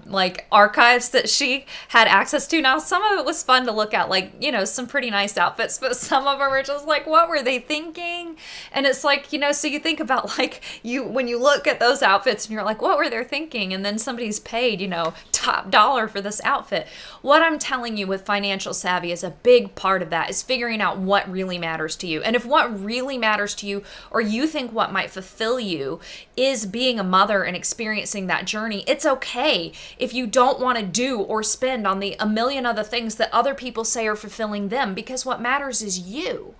like archives that she had access to. Now, some of it was fun to look at, like, some pretty nice outfits, but some of them were just like, what were they thinking? And it's like, so you think about like when you look at those outfits and you're like, what were they thinking? And then somebody's paid, top dollar for this outfit. What I'm telling you with financial savvy is a big part of that is figuring out what really matters to you. And if what really matters to you, or you think what might fulfill you, is being a mother and experiencing that journey, it's okay if you don't want to do or spend on a million other things that other people say are fulfilling them, because what matters is you,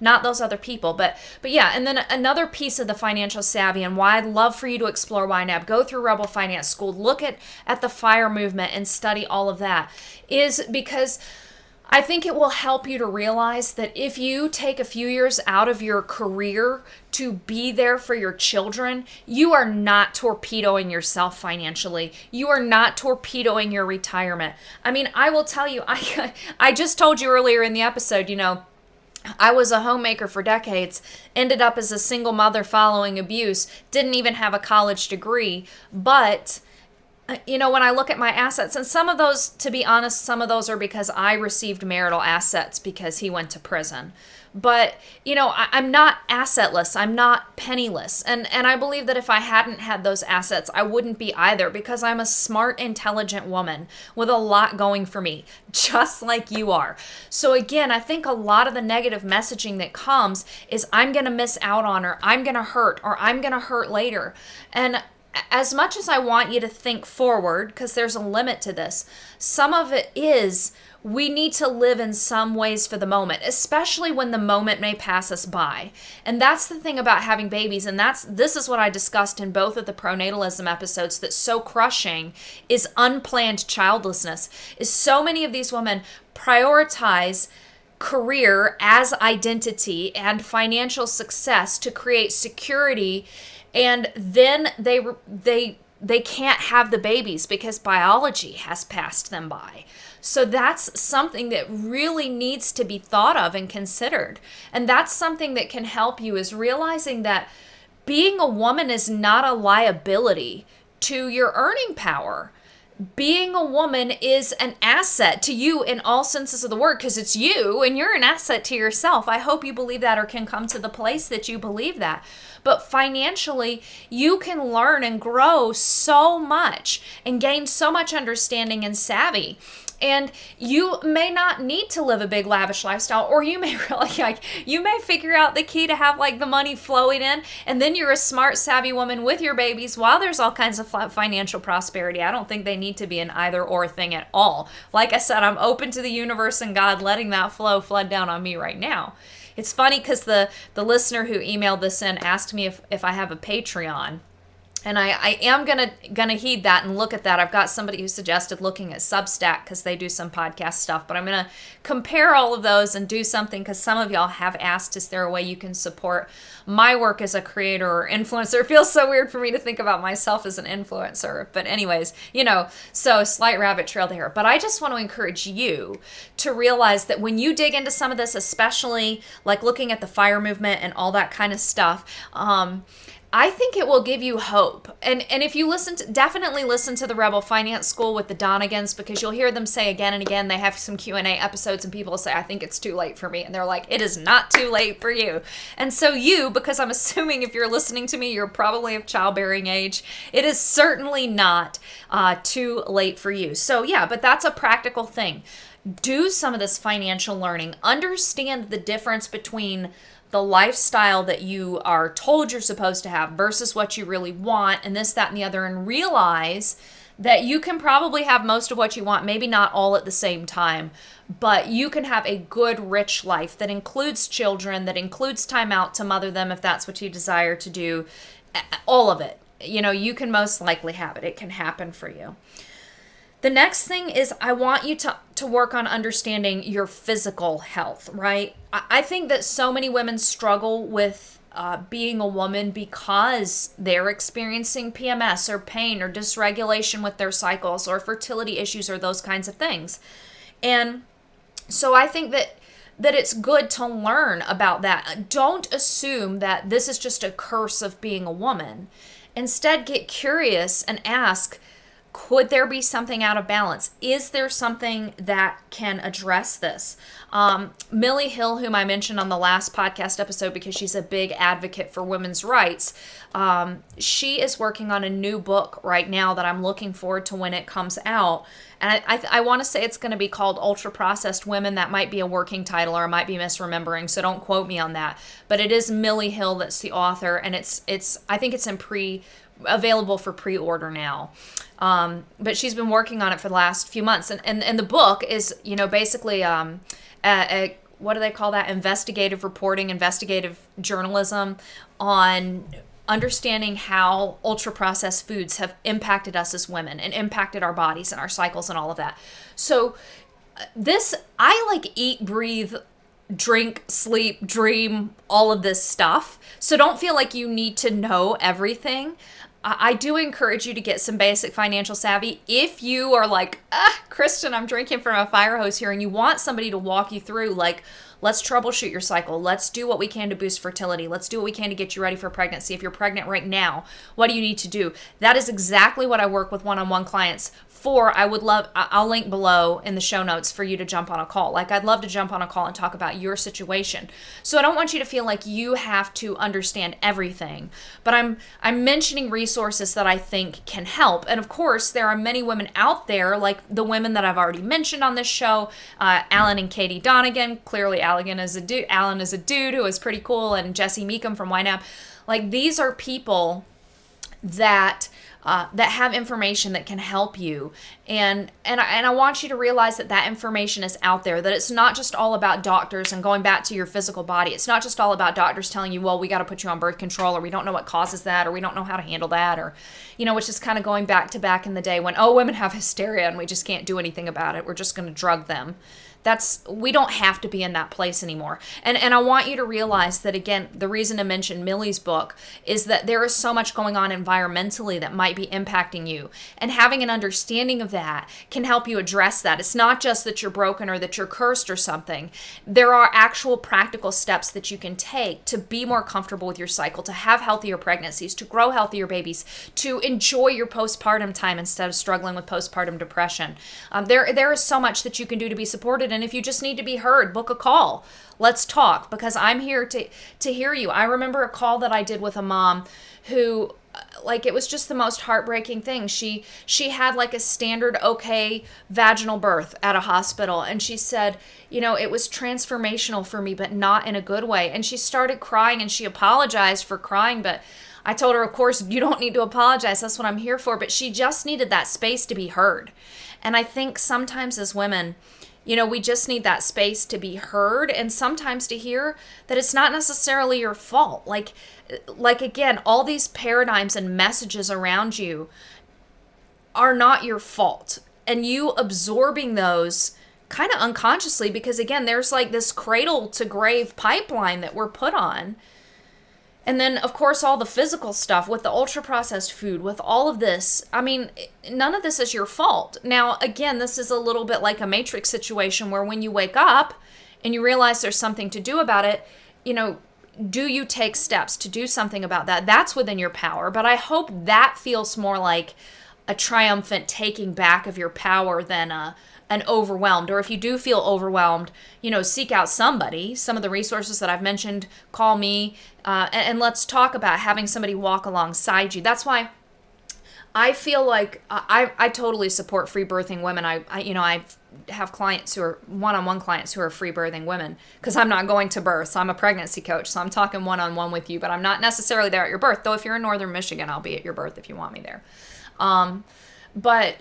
not those other people. But yeah, and then another piece of the financial savvy and why I'd love for you to explore YNAB, go through Rebel Finance School, look at the FIRE movement and study all of that, is because I think it will help you to realize that if you take a few years out of your career to be there for your children, you are not torpedoing yourself financially. You are not torpedoing your retirement. I mean, I will tell you, I just told you earlier in the episode, I was a homemaker for decades, ended up as a single mother following abuse, didn't even have a college degree, but when I look at my assets, and some of those, to be honest, some of those are because I received marital assets because he went to prison. But, I'm not assetless. I'm not penniless. And I believe that if I hadn't had those assets, I wouldn't be either, because I'm a smart, intelligent woman with a lot going for me, just like you are. So again, I think a lot of the negative messaging that comes is I'm going to miss out on, or I'm going to hurt, or I'm going to hurt later. And as much as I want you to think forward, because there's a limit to this, some of it is we need to live in some ways for the moment, especially when the moment may pass us by. And that's the thing about having babies, and this is what I discussed in both of the pronatalism episodes that's so crushing, is unplanned childlessness. Is so many of these women prioritize career as identity and financial success to create security, and then they can't have the babies because biology has passed them by. So that's something that really needs to be thought of and considered. And that's something that can help you, is realizing that being a woman is not a liability to your earning power. Being a woman is an asset to you in all senses of the word, because it's you and you're an asset to yourself. I hope you believe that, or can come to the place that you believe that. But financially, you can learn and grow so much and gain so much understanding and savvy. And you may not need to live a big lavish lifestyle, or you may you may figure out the key to have the money flowing in, and then you're a smart, savvy woman with your babies while there's all kinds of financial prosperity. I don't think they need to be an either or thing at all. Like I said, I'm open to the universe and God letting that flood down on me right now. It's funny because the listener who emailed this in asked me if I have a Patreon. And I am gonna heed that and look at that. I've got somebody who suggested looking at Substack because they do some podcast stuff. But I'm gonna compare all of those and do something, because some of y'all have asked, is there a way you can support my work as a creator or influencer? It feels so weird for me to think about myself as an influencer. But anyways, so slight rabbit trail there. But I just want to encourage you to realize that when you dig into some of this, especially like looking at the FIRE movement and all that kind of stuff, I think it will give you hope. And if you definitely listen to the Rebel Finance School with the Donegans, because you'll hear them say again and again, they have some Q&A episodes and people will say, I think it's too late for me. And they're like, it is not too late for you. And so because I'm assuming if you're listening to me, you're probably of childbearing age, it is certainly not too late for you. So yeah, but that's a practical thing. do some of this financial learning, understand the difference between the lifestyle that you are told you're supposed to have versus what you really want, and this, that, and the other, and realize that you can probably have most of what you want, maybe not all at the same time, but you can have a good, rich life that includes children, that includes time out to mother them if that's what you desire to do, all of it. You can most likely have it. It can happen for you. The next thing is I want you to work on understanding your physical health, right? I think that so many women struggle with being a woman because they're experiencing PMS or pain or dysregulation with their cycles or fertility issues or those kinds of things. And so I think that it's good to learn about that. Don't assume that this is just a curse of being a woman. Instead, get curious and ask, could there be something out of balance? Is there something that can address this? Millie Hill, whom I mentioned on the last podcast episode because she's a big advocate for women's rights, she is working on a new book right now that I'm looking forward to when it comes out. And I want to say it's going to be called Ultra Processed Women. That might be a working title, or I might be misremembering, so don't quote me on that. But it is Millie Hill that's the author, and I think it's available for pre-order now. But she's been working on it for the last few months. And the book is, basically, what do they call that? Investigative reporting, investigative journalism on understanding how ultra-processed foods have impacted us as women and impacted our bodies and our cycles and all of that. So I eat, breathe, drink, sleep, dream, all of this stuff. So don't feel like you need to know everything. I do encourage you to get some basic financial savvy. If you are like, Kristen, I'm drinking from a fire hose here, and you want somebody to walk you through, let's troubleshoot your cycle. Let's do what we can to boost fertility. Let's do what we can to get you ready for pregnancy. If you're pregnant right now, what do you need to do? That is exactly what I work with one-on-one clients for. I'll link below in the show notes for you to jump on a call. I'd love to jump on a call and talk about your situation. So I don't want you to feel like you have to understand everything, but I'm mentioning resources that I think can help. And of course, there are many women out there, like the women that I've already mentioned on this show, Alan and Katie Donegan. Clearly, Alan is a dude who is pretty cool, and Jesse Meekum from YNAB. These are people that have information that can help you. And I want you to realize that information is out there, that it's not just all about doctors and going back to your physical body. It's not just all about doctors telling you, well, we got to put you on birth control, or we don't know what causes that, or we don't know how to handle that, or, which is kind of going back in the day when, women have hysteria and we just can't do anything about it. We're just going to drug them. We don't have to be in that place anymore. And I want you to realize that, again, the reason to mention Millie's book is that there is so much going on environmentally that might be impacting you. And having an understanding of that can help you address that. It's not just that you're broken or that you're cursed or something. There are actual practical steps that you can take to be more comfortable with your cycle, to have healthier pregnancies, to grow healthier babies, to enjoy your postpartum time instead of struggling with postpartum depression. There is so much that you can do to be supported. And if you just need to be heard, book a call. Let's talk, because I'm here to hear you. I remember a call that I did with a mom who, it was just the most heartbreaking thing. She had a standard okay vaginal birth at a hospital, and she said, it was transformational for me, but not in a good way. And she started crying, and she apologized for crying, but I told her, of course, you don't need to apologize. That's what I'm here for. But she just needed that space to be heard. And I think sometimes as women, we just need that space to be heard, and sometimes to hear that it's not necessarily your fault. Again, all these paradigms and messages around you are not your fault, and you absorbing those kind of unconsciously, because again, there's this cradle to grave pipeline that we're put on. And then, of course, all the physical stuff with the ultra-processed food, with all of this. I mean, none of this is your fault. Now, again, this is a little bit like a matrix situation where when you wake up and you realize there's something to do about it, do you take steps to do something about that? That's within your power. But I hope that feels more like a triumphant taking back of your power than an overwhelmed. Or if you do feel overwhelmed, seek out somebody. Some of the resources that I've mentioned, call me, and let's talk about having somebody walk alongside you. That's why I feel like I totally support free birthing women. I have clients who are one-on-one clients who are free birthing women because I'm not going to birth. So I'm a pregnancy coach. So I'm talking one-on-one with you, but I'm not necessarily there at your birth. Though if you're in Northern Michigan, I'll be at your birth if you want me there. But,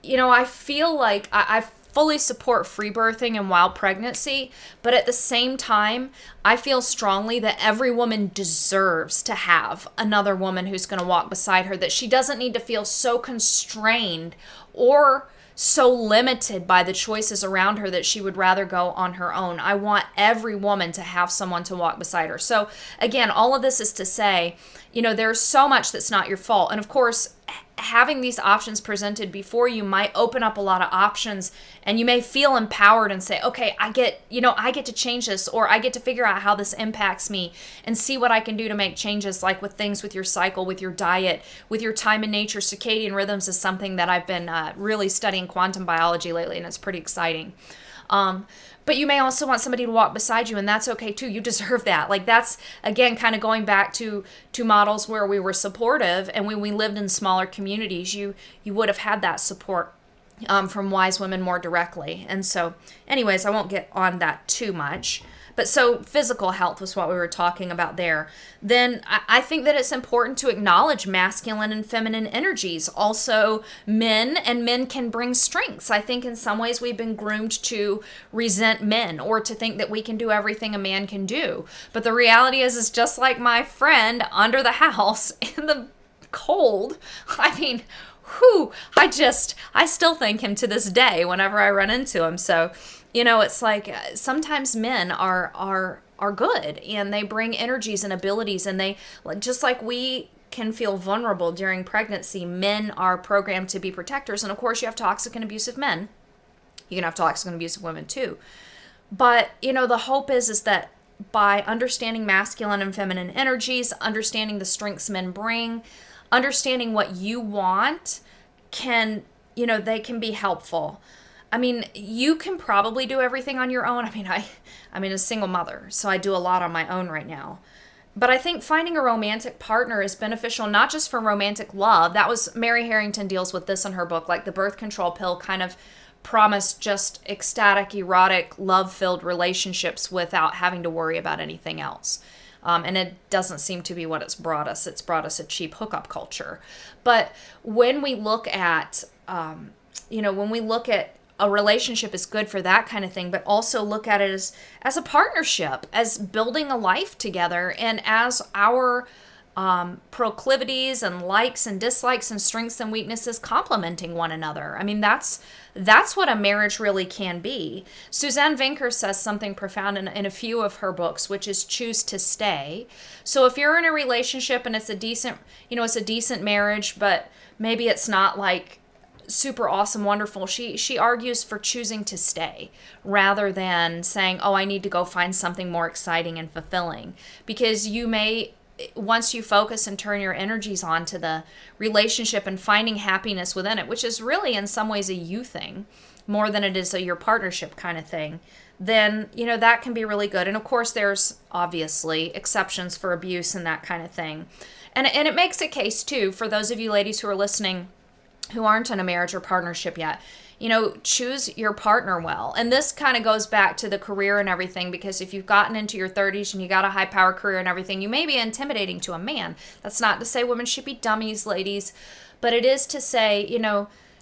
I feel like I fully support free birthing and while pregnancy, but at the same time, I feel strongly that every woman deserves to have another woman who's going to walk beside her, that she doesn't need to feel so constrained or so limited by the choices around her that she would rather go on her own. I want every woman to have someone to walk beside her. So again, all of this is to say, there's so much that's not your fault. And of course, having these options presented before you might open up a lot of options, and you may feel empowered and say, okay, I get to change this, or I get to figure out how this impacts me and see what I can do to make changes, like with things with your cycle, with your diet, with your time in nature. Circadian rhythms is something that I've been really studying quantum biology lately, and it's pretty exciting. But you may also want somebody to walk beside you, and that's okay too. You deserve that. Like, that's, again, kind of going back to models where we were supportive, and when we lived in smaller communities, you would have had that support from wise women more directly. And so, anyways, I won't get on that too much. But so physical health was what we were talking about there. Then I think that it's important to acknowledge masculine and feminine energies. Also, men can bring strengths. I think in some ways we've been groomed to resent men or to think that we can do everything a man can do. But the reality is just like my friend under the house in the cold. I mean, I still thank him to this day whenever I run into him. So, it's like sometimes men are good, and they bring energies and abilities, and they, just like we can feel vulnerable during pregnancy, men are programmed to be protectors. And of course, you have toxic and abusive men. You can have toxic and abusive women too. But, the hope is that by understanding masculine and feminine energies, understanding the strengths men bring, understanding what you want, they can be helpful. I mean, you can probably do everything on your own. I'm a single mother, so I do a lot on my own right now. But I think finding a romantic partner is beneficial, not just for romantic love. That was, Mary Harrington deals with this in her book, like the birth control pill kind of promised just ecstatic, erotic, love-filled relationships without having to worry about anything else. And it doesn't seem to be what it's brought us. It's brought us a cheap hookup culture. But when we look at, a relationship is good for that kind of thing, but also look at it as a partnership, as building a life together, and as our proclivities and likes and dislikes and strengths and weaknesses complementing one another. I mean, that's what a marriage really can be. Suzanne Vinker says something profound in a few of her books, which is choose to stay. So if you're in a relationship and it's a decent marriage, but maybe it's not like super awesome, wonderful, she argues for choosing to stay rather than saying, oh, I need to go find something more exciting and fulfilling. Because you may, once you focus and turn your energies onto the relationship and finding happiness within it, which is really in some ways a you thing more than it is your partnership kind of thing, then, that can be really good. And of course, there's obviously exceptions for abuse and that kind of thing. And it makes a case too, for those of you ladies who are listening who aren't in a marriage or partnership yet, choose your partner well. And this kind of goes back to the career and everything, because if you've gotten into your 30s and you got a high power career and everything, you may be intimidating to a man. That's not to say women should be dummies, ladies, but it is to say,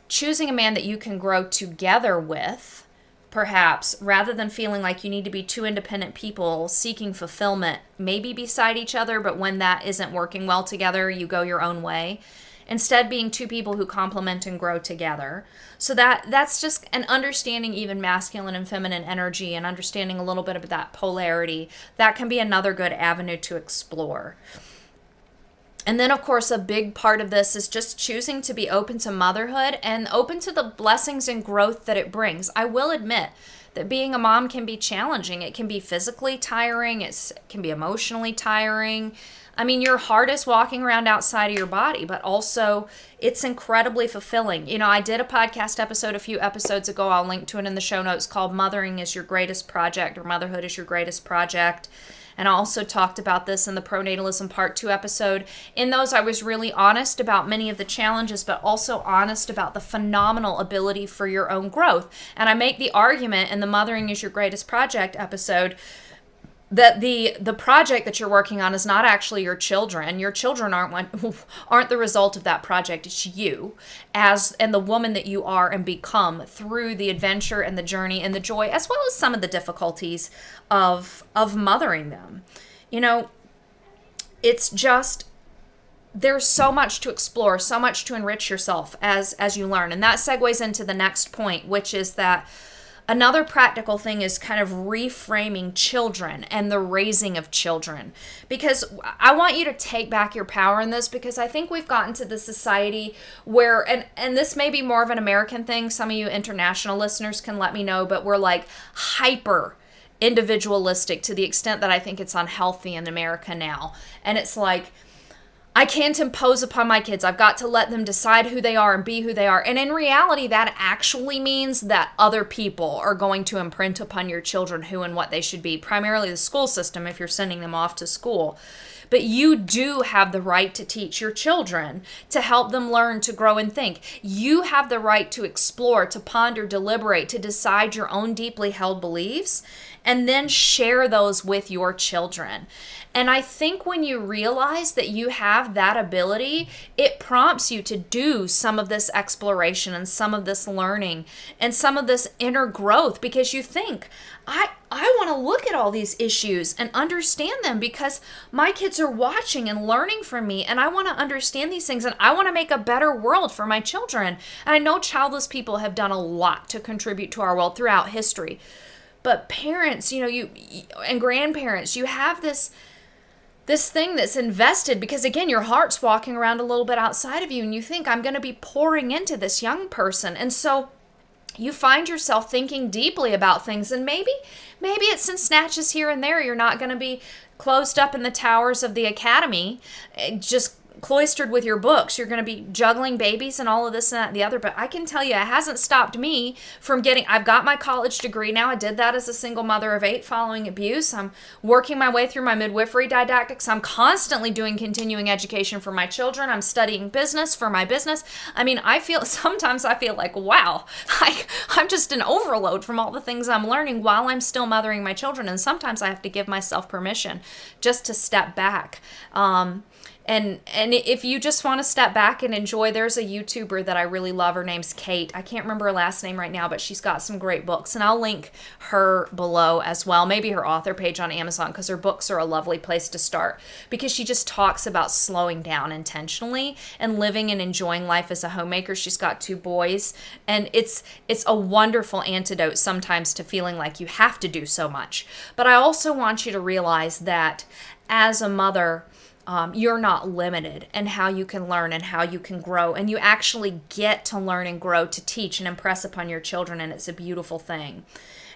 choosing a man that you can grow together with, perhaps, rather than feeling like you need to be two independent people seeking fulfillment, maybe beside each other, but when that isn't working well together, you go your own way. Instead, being two people who complement and grow together. So that's just an understanding even masculine and feminine energy, and understanding a little bit of that polarity. That can be another good avenue to explore. And then, of course, a big part of this is just choosing to be open to motherhood and open to the blessings and growth that it brings. I will admit that being a mom can be challenging. It can be physically tiring. It can be emotionally tiring. I mean, your heart is walking around outside of your body, but also it's incredibly fulfilling. I did a podcast episode a few episodes ago. I'll link to it in the show notes, called Mothering is Your Greatest Project, or Motherhood is Your Greatest Project. And I also talked about this in the Pronatalism Part 2 episode. In those, I was really honest about many of the challenges, but also honest about the phenomenal ability for your own growth. And I make the argument in the Mothering is Your Greatest Project episode that the project that you're working on is not actually your children. Your children aren't the result of that project. It's you and the woman that you are and become through the adventure and the journey and the joy, as well as some of the difficulties of mothering them. It's just, there's so much to explore, so much to enrich yourself as you learn. And that segues into the next point, which is that another practical thing is kind of reframing children and the raising of children. Because I want you to take back your power in this, because I think we've gotten to the society where, and this may be more of an American thing, some of you international listeners can let me know, but we're like hyper individualistic to the extent that I think it's unhealthy in America now. And it's like, I can't impose upon my kids. I've got to let them decide who they are and be who they are. And in reality, that actually means that other people are going to imprint upon your children who and what they should be, primarily the school system if you're sending them off to school. But you do have the right to teach your children, to help them learn, to grow and think. You have the right to explore, to ponder, deliberate, to decide your own deeply held beliefs, and then share those with your children. And I think when you realize that you have that ability, it prompts you to do some of this exploration and some of this learning and some of this inner growth, because you think, I want to look at all these issues and understand them because my kids are watching and learning from me, and I want to understand these things, and I want to make a better world for my children. And I know childless people have done a lot to contribute to our world throughout history. But parents, you and grandparents, you have this thing that's invested, because again, your heart's walking around a little bit outside of you, and you think, I'm going to be pouring into this young person. And so you find yourself thinking deeply about things, and maybe it's in snatches here and there. You're not going to be closed up in the towers of the academy, just cloistered with your books. You're going to be juggling babies and all of this and that and the other. But I can tell you, it hasn't stopped me from I've got my college degree now. I did that as a single mother of 8 following abuse. I'm working my way through my midwifery didactics. I'm constantly doing continuing education for my children. I'm studying business for my business. I mean, sometimes I feel like, wow, I'm just an overload from all the things I'm learning while I'm still mothering my children. And sometimes I have to give myself permission just to step back. And if you just want to step back and enjoy, there's a YouTuber that I really love. Her name's Kate. I can't remember her last name right now, but she's got some great books. And I'll link her below as well. Maybe her author page on Amazon, because her books are a lovely place to start. Because she just talks about slowing down intentionally and living and enjoying life as a homemaker. She's got 2 boys. And it's a wonderful antidote sometimes to feeling like you have to do so much. But I also want you to realize that as a mother, you're not limited in how you can learn and how you can grow. And you actually get to learn and grow, to teach and impress upon your children. And it's a beautiful thing.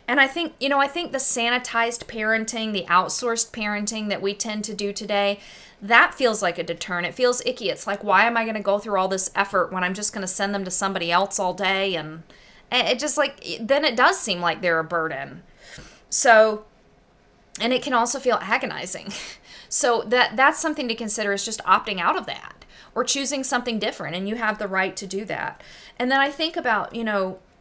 And I think the sanitized parenting, the outsourced parenting that we tend to do today, that feels like a deterrent. It feels icky. It's like, why am I going to go through all this effort when I'm just going to send them to somebody else all day? And it just then it does seem like they're a burden. So, and it can also feel agonizing. So that's something to consider, is just opting out of that or choosing something different, and you have the right to do that. And then I think about,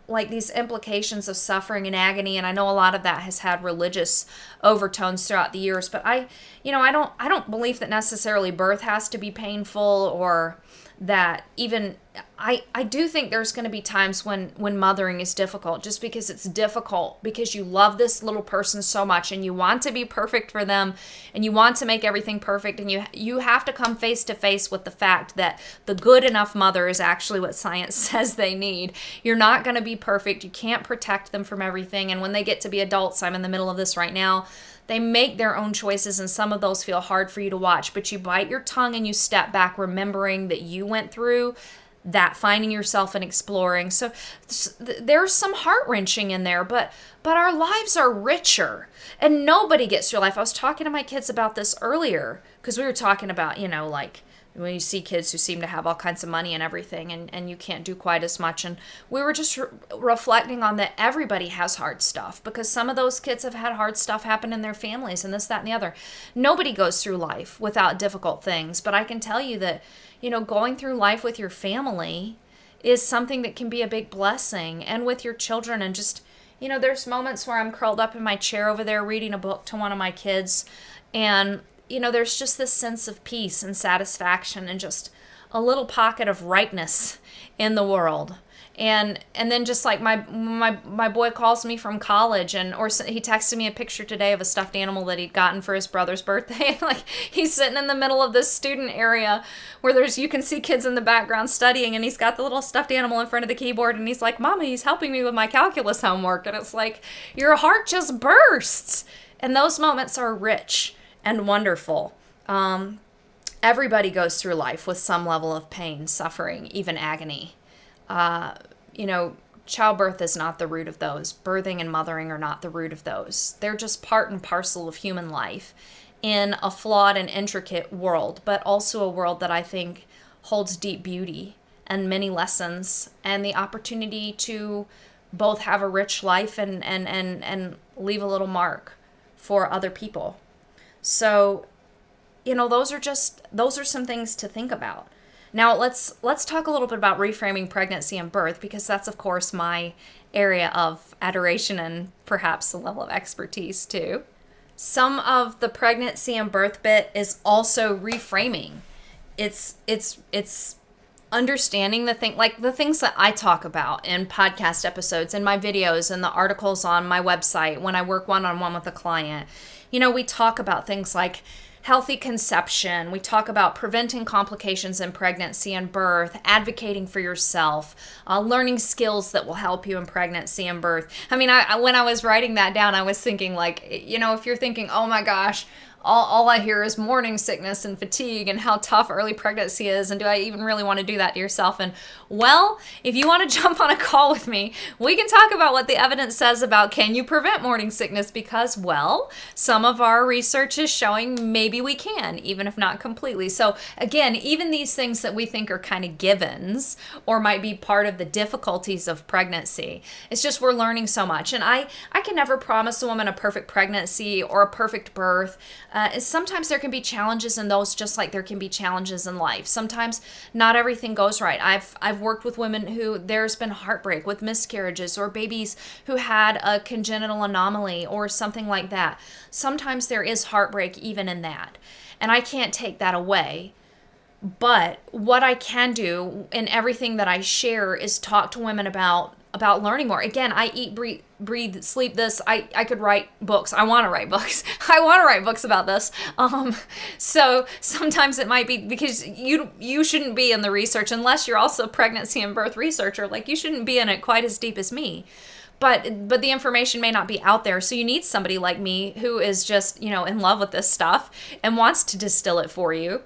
like these implications of suffering and agony, and I know a lot of that has had religious overtones throughout the years, but I don't believe that necessarily birth has to be painful, or that even I do think there's going to be times when mothering is difficult, just because it's difficult because you love this little person so much and you want to be perfect for them and you want to make everything perfect, and you have to come face to face with the fact that the good enough mother is actually what science says they need. You're not going to be perfect. You can't protect them from everything. And when they get to be adults, I'm in the middle of this right now, they make their own choices, and some of those feel hard for you to watch, but you bite your tongue and you step back, remembering that you went through that, finding yourself and exploring. So there's some heart-wrenching in there, but but our lives are richer, and nobody gets through life. I was talking to my kids about this earlier because we were talking about, like when you see kids who seem to have all kinds of money and everything, and you can't do quite as much. And we were just reflecting on that everybody has hard stuff, because some of those kids have had hard stuff happen in their families and this, that, and the other. Nobody goes through life without difficult things. But I can tell you that, going through life with your family is something that can be a big blessing, and with your children. And just, there's moments where I'm curled up in my chair over there reading a book to one of my kids, and there's just this sense of peace and satisfaction and just a little pocket of rightness in the world. And then just like my boy calls me from college, or he texted me a picture today of a stuffed animal that he'd gotten for his brother's birthday. And like, he's sitting in the middle of this student area where you can see kids in the background studying, and he's got the little stuffed animal in front of the keyboard, and he's like, "Mama, he's helping me with my calculus homework." And it's like, your heart just bursts. And those moments are rich and wonderful. Everybody goes through life with some level of pain, suffering, even agony. Childbirth is not the root of those. Birthing and mothering are not the root of those. They're just part and parcel of human life in a flawed and intricate world, but also a world that I think holds deep beauty and many lessons, and the opportunity to both have a rich life and leave a little mark for other people. So, those are some things to think about. Now, let's talk a little bit about reframing pregnancy and birth, because that's, of course, my area of adoration and perhaps a level of expertise too. Some of the pregnancy and birth bit is also reframing. It's understanding the things that I talk about in podcast episodes, in my videos, and the articles on my website when I work one-on-one with a client. We talk about things like healthy conception. We talk about preventing complications in pregnancy and birth, advocating for yourself, learning skills that will help you in pregnancy and birth. I mean, when I was writing that down, I was thinking, like, if you're thinking, oh my gosh, all I hear is morning sickness and fatigue and how tough early pregnancy is, and do I even really want to do that to yourself? And well, if you want to jump on a call with me, we can talk about what the evidence says about, can you prevent morning sickness? Because, well, some of our research is showing maybe we can, even if not completely. So again, even these things that we think are kind of givens or might be part of the difficulties of pregnancy, it's just we're learning so much. And I can never promise a woman a perfect pregnancy or a perfect birth. Sometimes there can be challenges in those, just like there can be challenges in life. Sometimes not everything goes right. I've worked with women who there's been heartbreak with miscarriages, or babies who had a congenital anomaly or something like that. Sometimes there is heartbreak even in that, and I can't take that away. But what I can do in everything that I share is talk to women about learning more. Again, I eat, breathe, sleep this. I could write books. I want to write books. I want to write books about this. So sometimes it might be because you shouldn't be in the research unless you're also a pregnancy and birth researcher. Like, you shouldn't be in it quite as deep as me. But the information may not be out there. So you need somebody like me who is just, in love with this stuff and wants to distill it for you.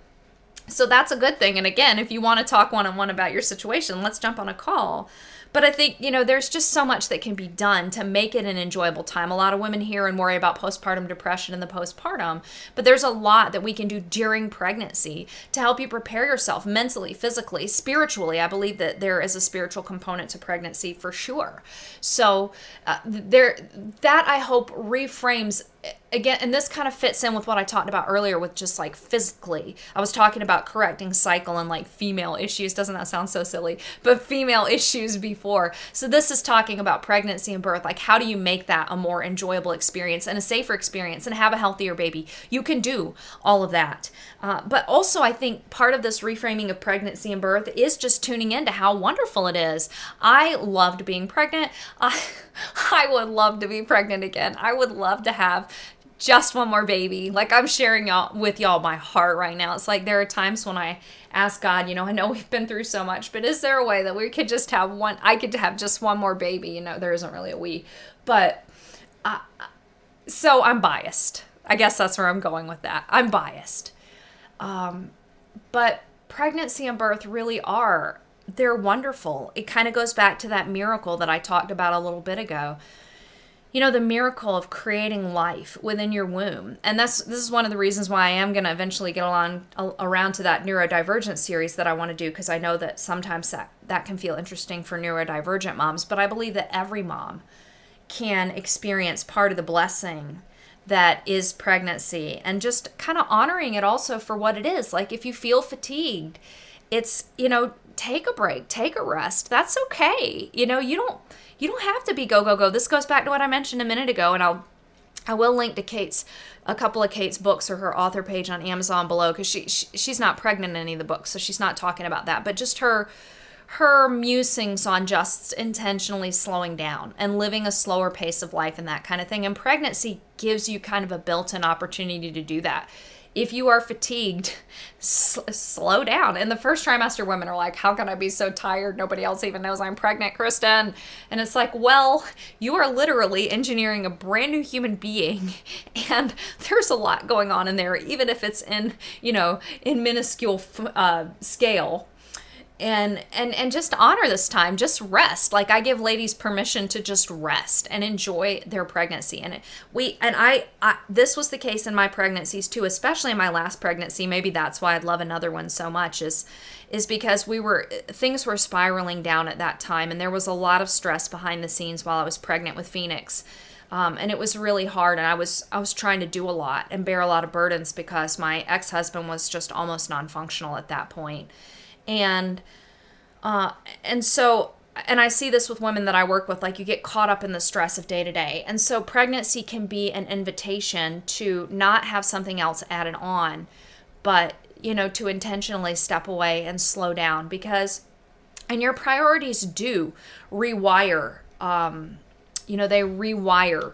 So that's a good thing. And again, if you want to talk one-on-one about your situation, let's jump on a call. But I think, there's just so much that can be done to make it an enjoyable time. A lot of women hear and worry about postpartum depression and the postpartum, but there's a lot that we can do during pregnancy to help you prepare yourself mentally, physically, spiritually. I believe that there is a spiritual component to pregnancy for sure. So that I hope reframes. Again, and this kind of fits in with what I talked about earlier with just like physically. I was talking about correcting cycle and like female issues. Doesn't that sound so silly? But female issues before. So this is talking about pregnancy and birth. Like, how do you make that a more enjoyable experience and a safer experience and have a healthier baby? You can do all of that. But also, I think part of this reframing of pregnancy and birth is just tuning into how wonderful it is. I loved being pregnant. I would love to be pregnant again. I would love to have just one more baby. Like, I'm sharing with y'all my heart right now. It's like there are times when I ask God, I know we've been through so much, but is there a way that we could just have I could have just one more baby? There isn't really a we. But so I'm biased. I guess that's where I'm going with that. I'm biased. But pregnancy and birth really they're wonderful. It kind of goes back to that miracle that I talked about a little bit ago. the miracle of creating life within your womb. And this is one of the reasons why I am going to eventually get around to that neurodivergent series that I want to do, because I know that sometimes that can feel interesting for neurodivergent moms. But I believe that every mom can experience part of the blessing that is pregnancy, and just kind of honoring it also for what it is. Like, if you feel fatigued, it's, take a break, take a rest. That's okay. You don't have to be go, go, go. This goes back to what I mentioned a minute ago, and I will link to a couple of Kate's books or her author page on Amazon below, because she's not pregnant in any of the books, so she's not talking about that, but just her musings on just intentionally slowing down and living a slower pace of life and that kind of thing. And pregnancy gives you kind of a built-in opportunity to do that. If you are fatigued, slow down. In the first trimester, women are like, how can I be so tired? Nobody else even knows I'm pregnant, Kristen. And it's like, well, you are literally engineering a brand new human being. And there's a lot going on in there, even if it's in minuscule scale. And just honor this time, just rest. Like, I give ladies permission to just rest and enjoy their pregnancy. And I this was the case in my pregnancies too, especially in my last pregnancy. Maybe that's why I'd love another one so much, is because things were spiraling down at that time, and there was a lot of stress behind the scenes while I was pregnant with Phoenix. And it was really hard, and I was trying to do a lot and bear a lot of burdens, because my ex-husband was just almost non-functional at that point. And so I see this with women that I work with, like, you get caught up in the stress of day to day. And so pregnancy can be an invitation to not have something else added on, but, to intentionally step away and slow down, and your priorities do rewire, they rewire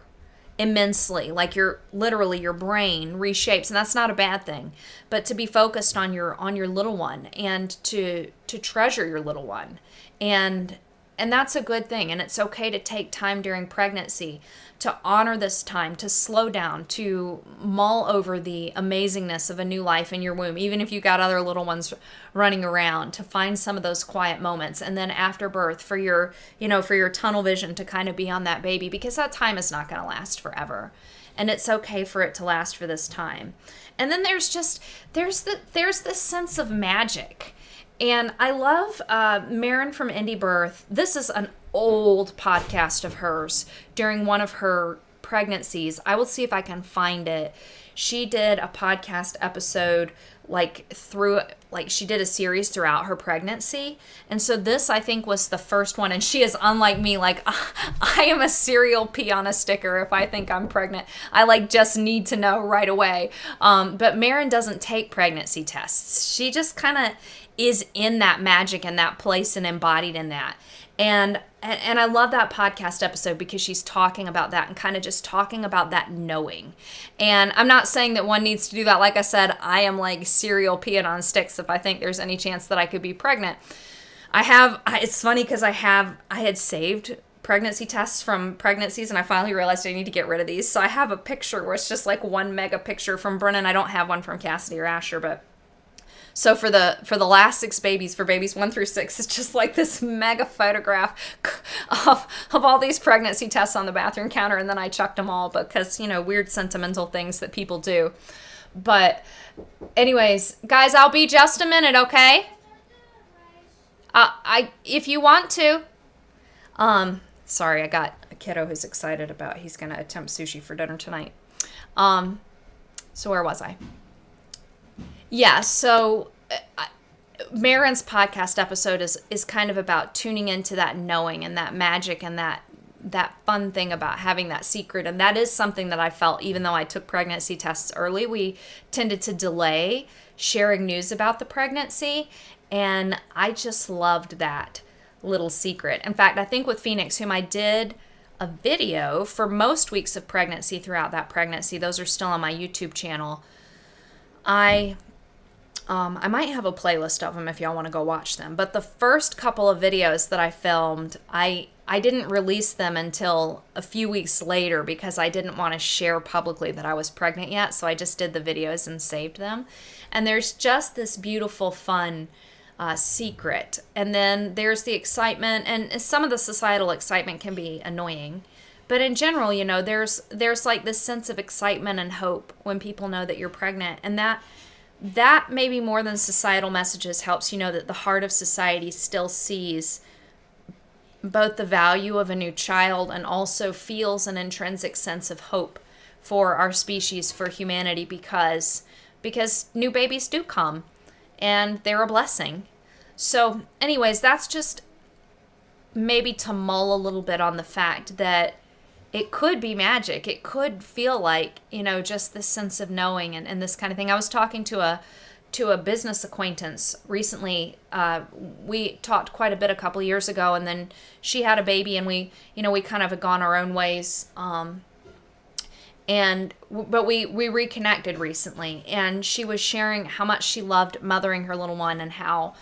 immensely. Like, your brain reshapes, and that's not a bad thing. But to be focused on your little one, and to treasure your little one, and that's a good thing. And it's okay to take time during pregnancy to honor this time, to slow down, to mull over the amazingness of a new life in your womb, even if you got other little ones running around, to find some of those quiet moments. And then after birth, for your tunnel vision to kind of be on that baby, because that time is not going to last forever. And it's okay for it to last for this time. And then there's this sense of magic. And I love Marin from Indie Birth. This is an old podcast of hers during one of her pregnancies. I will see if I can find it. She did a podcast episode she did a series throughout her pregnancy. And so this, I think, was the first one. And she is unlike me. Like, I am a serial pee on a sticker if I think I'm pregnant. I just need to know right away. But Marin doesn't take pregnancy tests. She just kind of is in that magic and that place and embodied in that. And I love that podcast episode, because she's talking about that and kind of just talking about that knowing. And I'm not saying that one needs to do that. Like I said, I am like serial peeing on sticks if I think there's any chance that I could be pregnant. It's funny because I had saved pregnancy tests from pregnancies, and I finally realized I need to get rid of these. So I have a picture where it's just like one mega picture from Brennan. I don't have one from Cassidy or Asher, but so for the last 6 babies, for babies 1 through 6, it's just like this mega photograph of all these pregnancy tests on the bathroom counter, and then I chucked them all because, weird sentimental things that people do. But anyways, guys, I'll be just a minute, okay? If you want to. Sorry, I got a kiddo who's excited about he's going to attempt sushi for dinner tonight. So where was I? Yeah, so Marin's podcast episode is kind of about tuning into that knowing and that magic and that fun thing about having that secret. And that is something that I felt, even though I took pregnancy tests early, we tended to delay sharing news about the pregnancy. And I just loved that little secret. In fact, I think with Phoenix, whom I did a video for most weeks of pregnancy throughout that pregnancy, those are still on my YouTube channel. I might have a playlist of them if y'all want to go watch them. But the first couple of videos that I filmed, I didn't release them until a few weeks later because I didn't want to share publicly that I was pregnant yet. So I just did the videos and saved them. And there's just this beautiful, fun secret. And then there's the excitement. And some of the societal excitement can be annoying. But in general, there's like this sense of excitement and hope when people know that you're pregnant. And that maybe more than societal messages helps you know that the heart of society still sees both the value of a new child and also feels an intrinsic sense of hope for our species, for humanity, because new babies do come and they're a blessing. So anyways, that's just maybe to mull a little bit on the fact that it could be magic. It could feel like, just this sense of knowing and this kind of thing. I was talking to a business acquaintance recently. We talked quite a bit a couple of years ago, and then she had a baby, and we kind of had gone our own ways. But we reconnected recently, and she was sharing how much she loved mothering her little one and how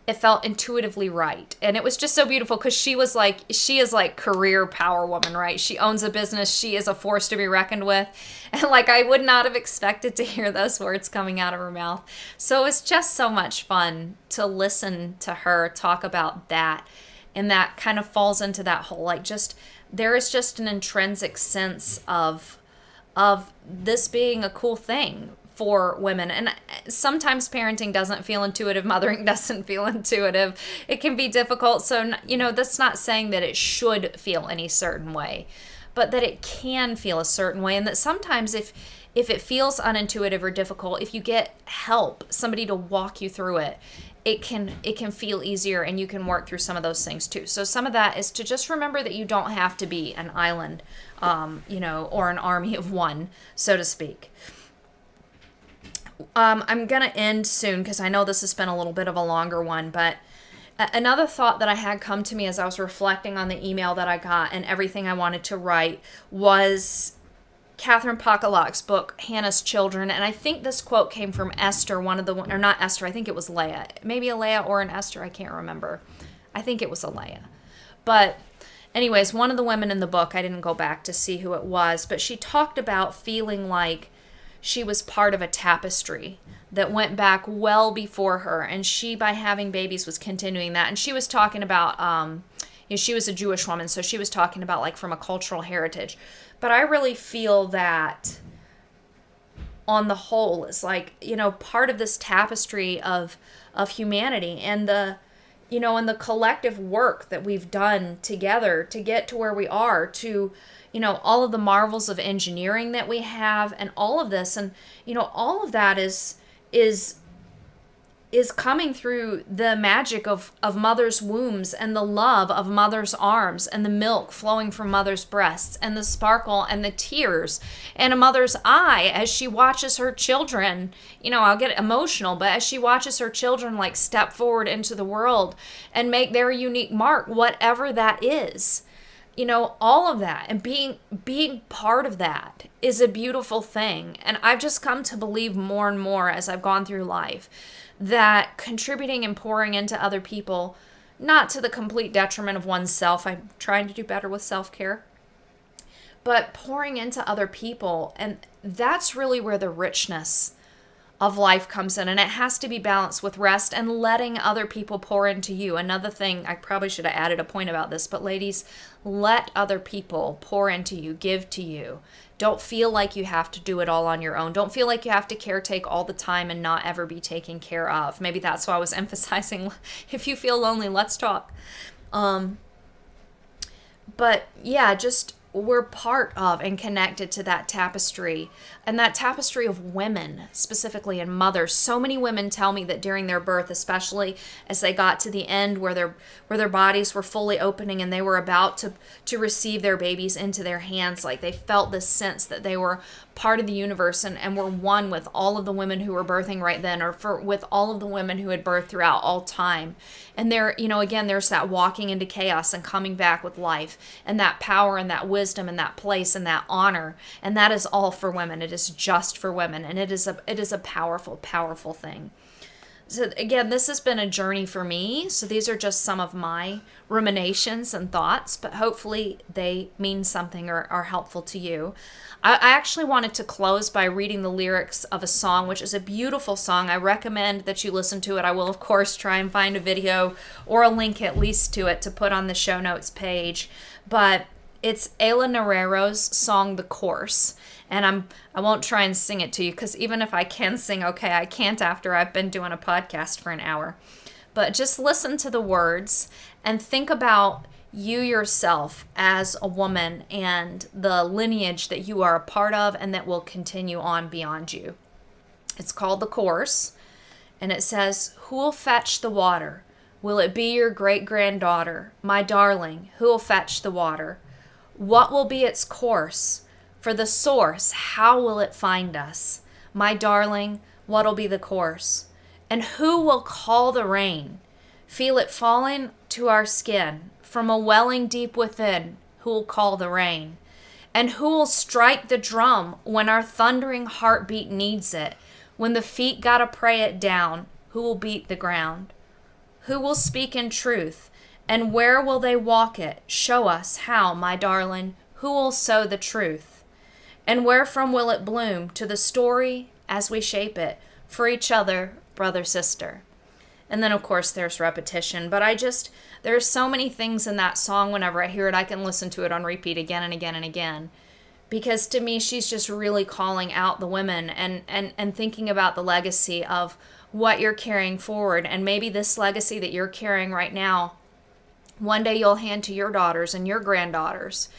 it felt intuitively right. And it was just so beautiful because she is like career power woman, right? She owns a business. She is a force to be reckoned with. And like, I would not have expected to hear those words coming out of her mouth. So it's just so much fun to listen to her talk about that. And that kind of falls into that whole, like, there is just an intrinsic sense of this being a cool thing for women. And sometimes parenting doesn't feel intuitive. Mothering doesn't feel intuitive. It can be difficult. So, that's not saying that it should feel any certain way, but that it can feel a certain way. And that sometimes if it feels unintuitive or difficult, if you get help, somebody to walk you through it, it can feel easier, and you can work through some of those things too. So some of that is to just remember that you don't have to be an island, or an army of one, so to speak. I'm going to end soon because I know this has been a little bit of a longer one, but another thought that I had come to me as I was reflecting on the email that I got and everything I wanted to write was Catherine Pakalak's book, Hannah's Children. And I think this quote came from Esther, or not Esther, I think it was Leah. Maybe a Leah or an Esther, I can't remember. I think it was a Leah. But anyways, one of the women in the book, I didn't go back to see who it was, but she talked about feeling like she was part of a tapestry that went back well before her. And she, by having babies, was continuing that. And she was talking about, she was a Jewish woman, so she was talking about like from a cultural heritage. But I really feel that on the whole is like, part of this tapestry of humanity and the collective work that we've done together to get to where we are, to all of the marvels of engineering that we have and all of this. And, all of that is coming through the magic of mother's wombs and the love of mother's arms and the milk flowing from mother's breasts and the sparkle and the tears and a mother's eye as she watches her children, I'll get emotional, but as she watches her children like step forward into the world and make their unique mark, whatever that is. All of that and being part of that is a beautiful thing. And I've just come to believe more and more as I've gone through life that contributing and pouring into other people, not to the complete detriment of oneself, I'm trying to do better with self-care, but pouring into other people. And that's really where the richness of life comes in, and it has to be balanced with rest and letting other people pour into you. Another thing, I probably should have added a point about this, but ladies, let other people pour into you, give to you. Don't feel like you have to do it all on your own. Don't feel like you have to caretake all the time and not ever be taken care of. Maybe that's why I was emphasizing, if you feel lonely, let's talk. But yeah, just we're part of and connected to that tapestry, and that tapestry of women specifically, and mothers. So many women tell me that during their birth, especially as they got to the end where their bodies were fully opening and they were about to receive their babies into their hands, like they felt this sense that they were part of the universe and were one with all of the women who were birthing right then, or with all of the women who had birthed throughout all time. And there, again, there's that walking into chaos and coming back with life, and that power and that wisdom and that place and that honor. And that is all for women. It is just for women. And it is a powerful, powerful thing. So again, this has been a journey for me. So these are just some of my ruminations and thoughts, but hopefully they mean something or are helpful to you. I actually wanted to close by reading the lyrics of a song, which is a beautiful song. I recommend that you listen to it. I will, of course, try and find a video or a link at least to it to put on the show notes page. But It's Ayla Narero's song, The Course. And I won't try and sing it to you, because even if I can sing, okay, I can't after I've been doing a podcast for an hour. But just listen to the words and think about you yourself as a woman and the lineage that you are a part of and that will continue on beyond you. It's called The Course, and it says, "Who will fetch the water? Will it be your great-granddaughter? My darling, who will fetch the water? What will be its course? For the source, how will it find us? My darling, what'll be the course? And who will call the rain? Feel it falling to our skin from a welling deep within. Who will call the rain? And who will strike the drum when our thundering heartbeat needs it? When the feet gotta pray it down, who will beat the ground? Who will speak in truth? And where will they walk it? Show us how, my darling. Who will sow the truth? And wherefrom will it bloom to the story as we shape it for each other, brother, sister?" And then, of course, there's repetition. But there's so many things in that song. Whenever I hear it, I can listen to it on repeat again and again and again. Because to me, she's just really calling out the women and thinking about the legacy of what you're carrying forward. And maybe this legacy that you're carrying right now, one day you'll hand to your daughters and your granddaughters.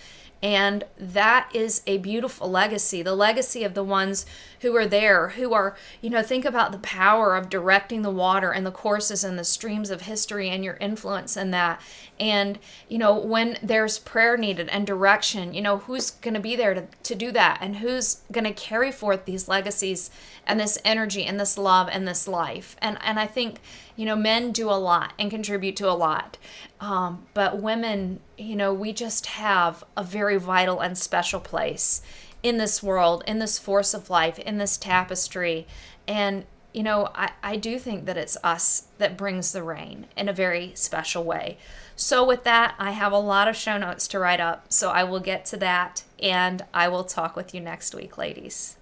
And that is a beautiful legacy, the legacy of the ones who are there, who are, think about the power of directing the water and the courses and the streams of history and your influence in that. And, when there's prayer needed and direction, who's going to be there to do that, and who's going to carry forth these legacies and this energy and this love and this life. And I think, men do a lot and contribute to a lot. But women, we just have a very vital and special place in this world, in this force of life, in this tapestry. And, I do think that it's us that brings the rain in a very special way. So with that, I have a lot of show notes to write up. So I will get to that, and I will talk with you next week, ladies.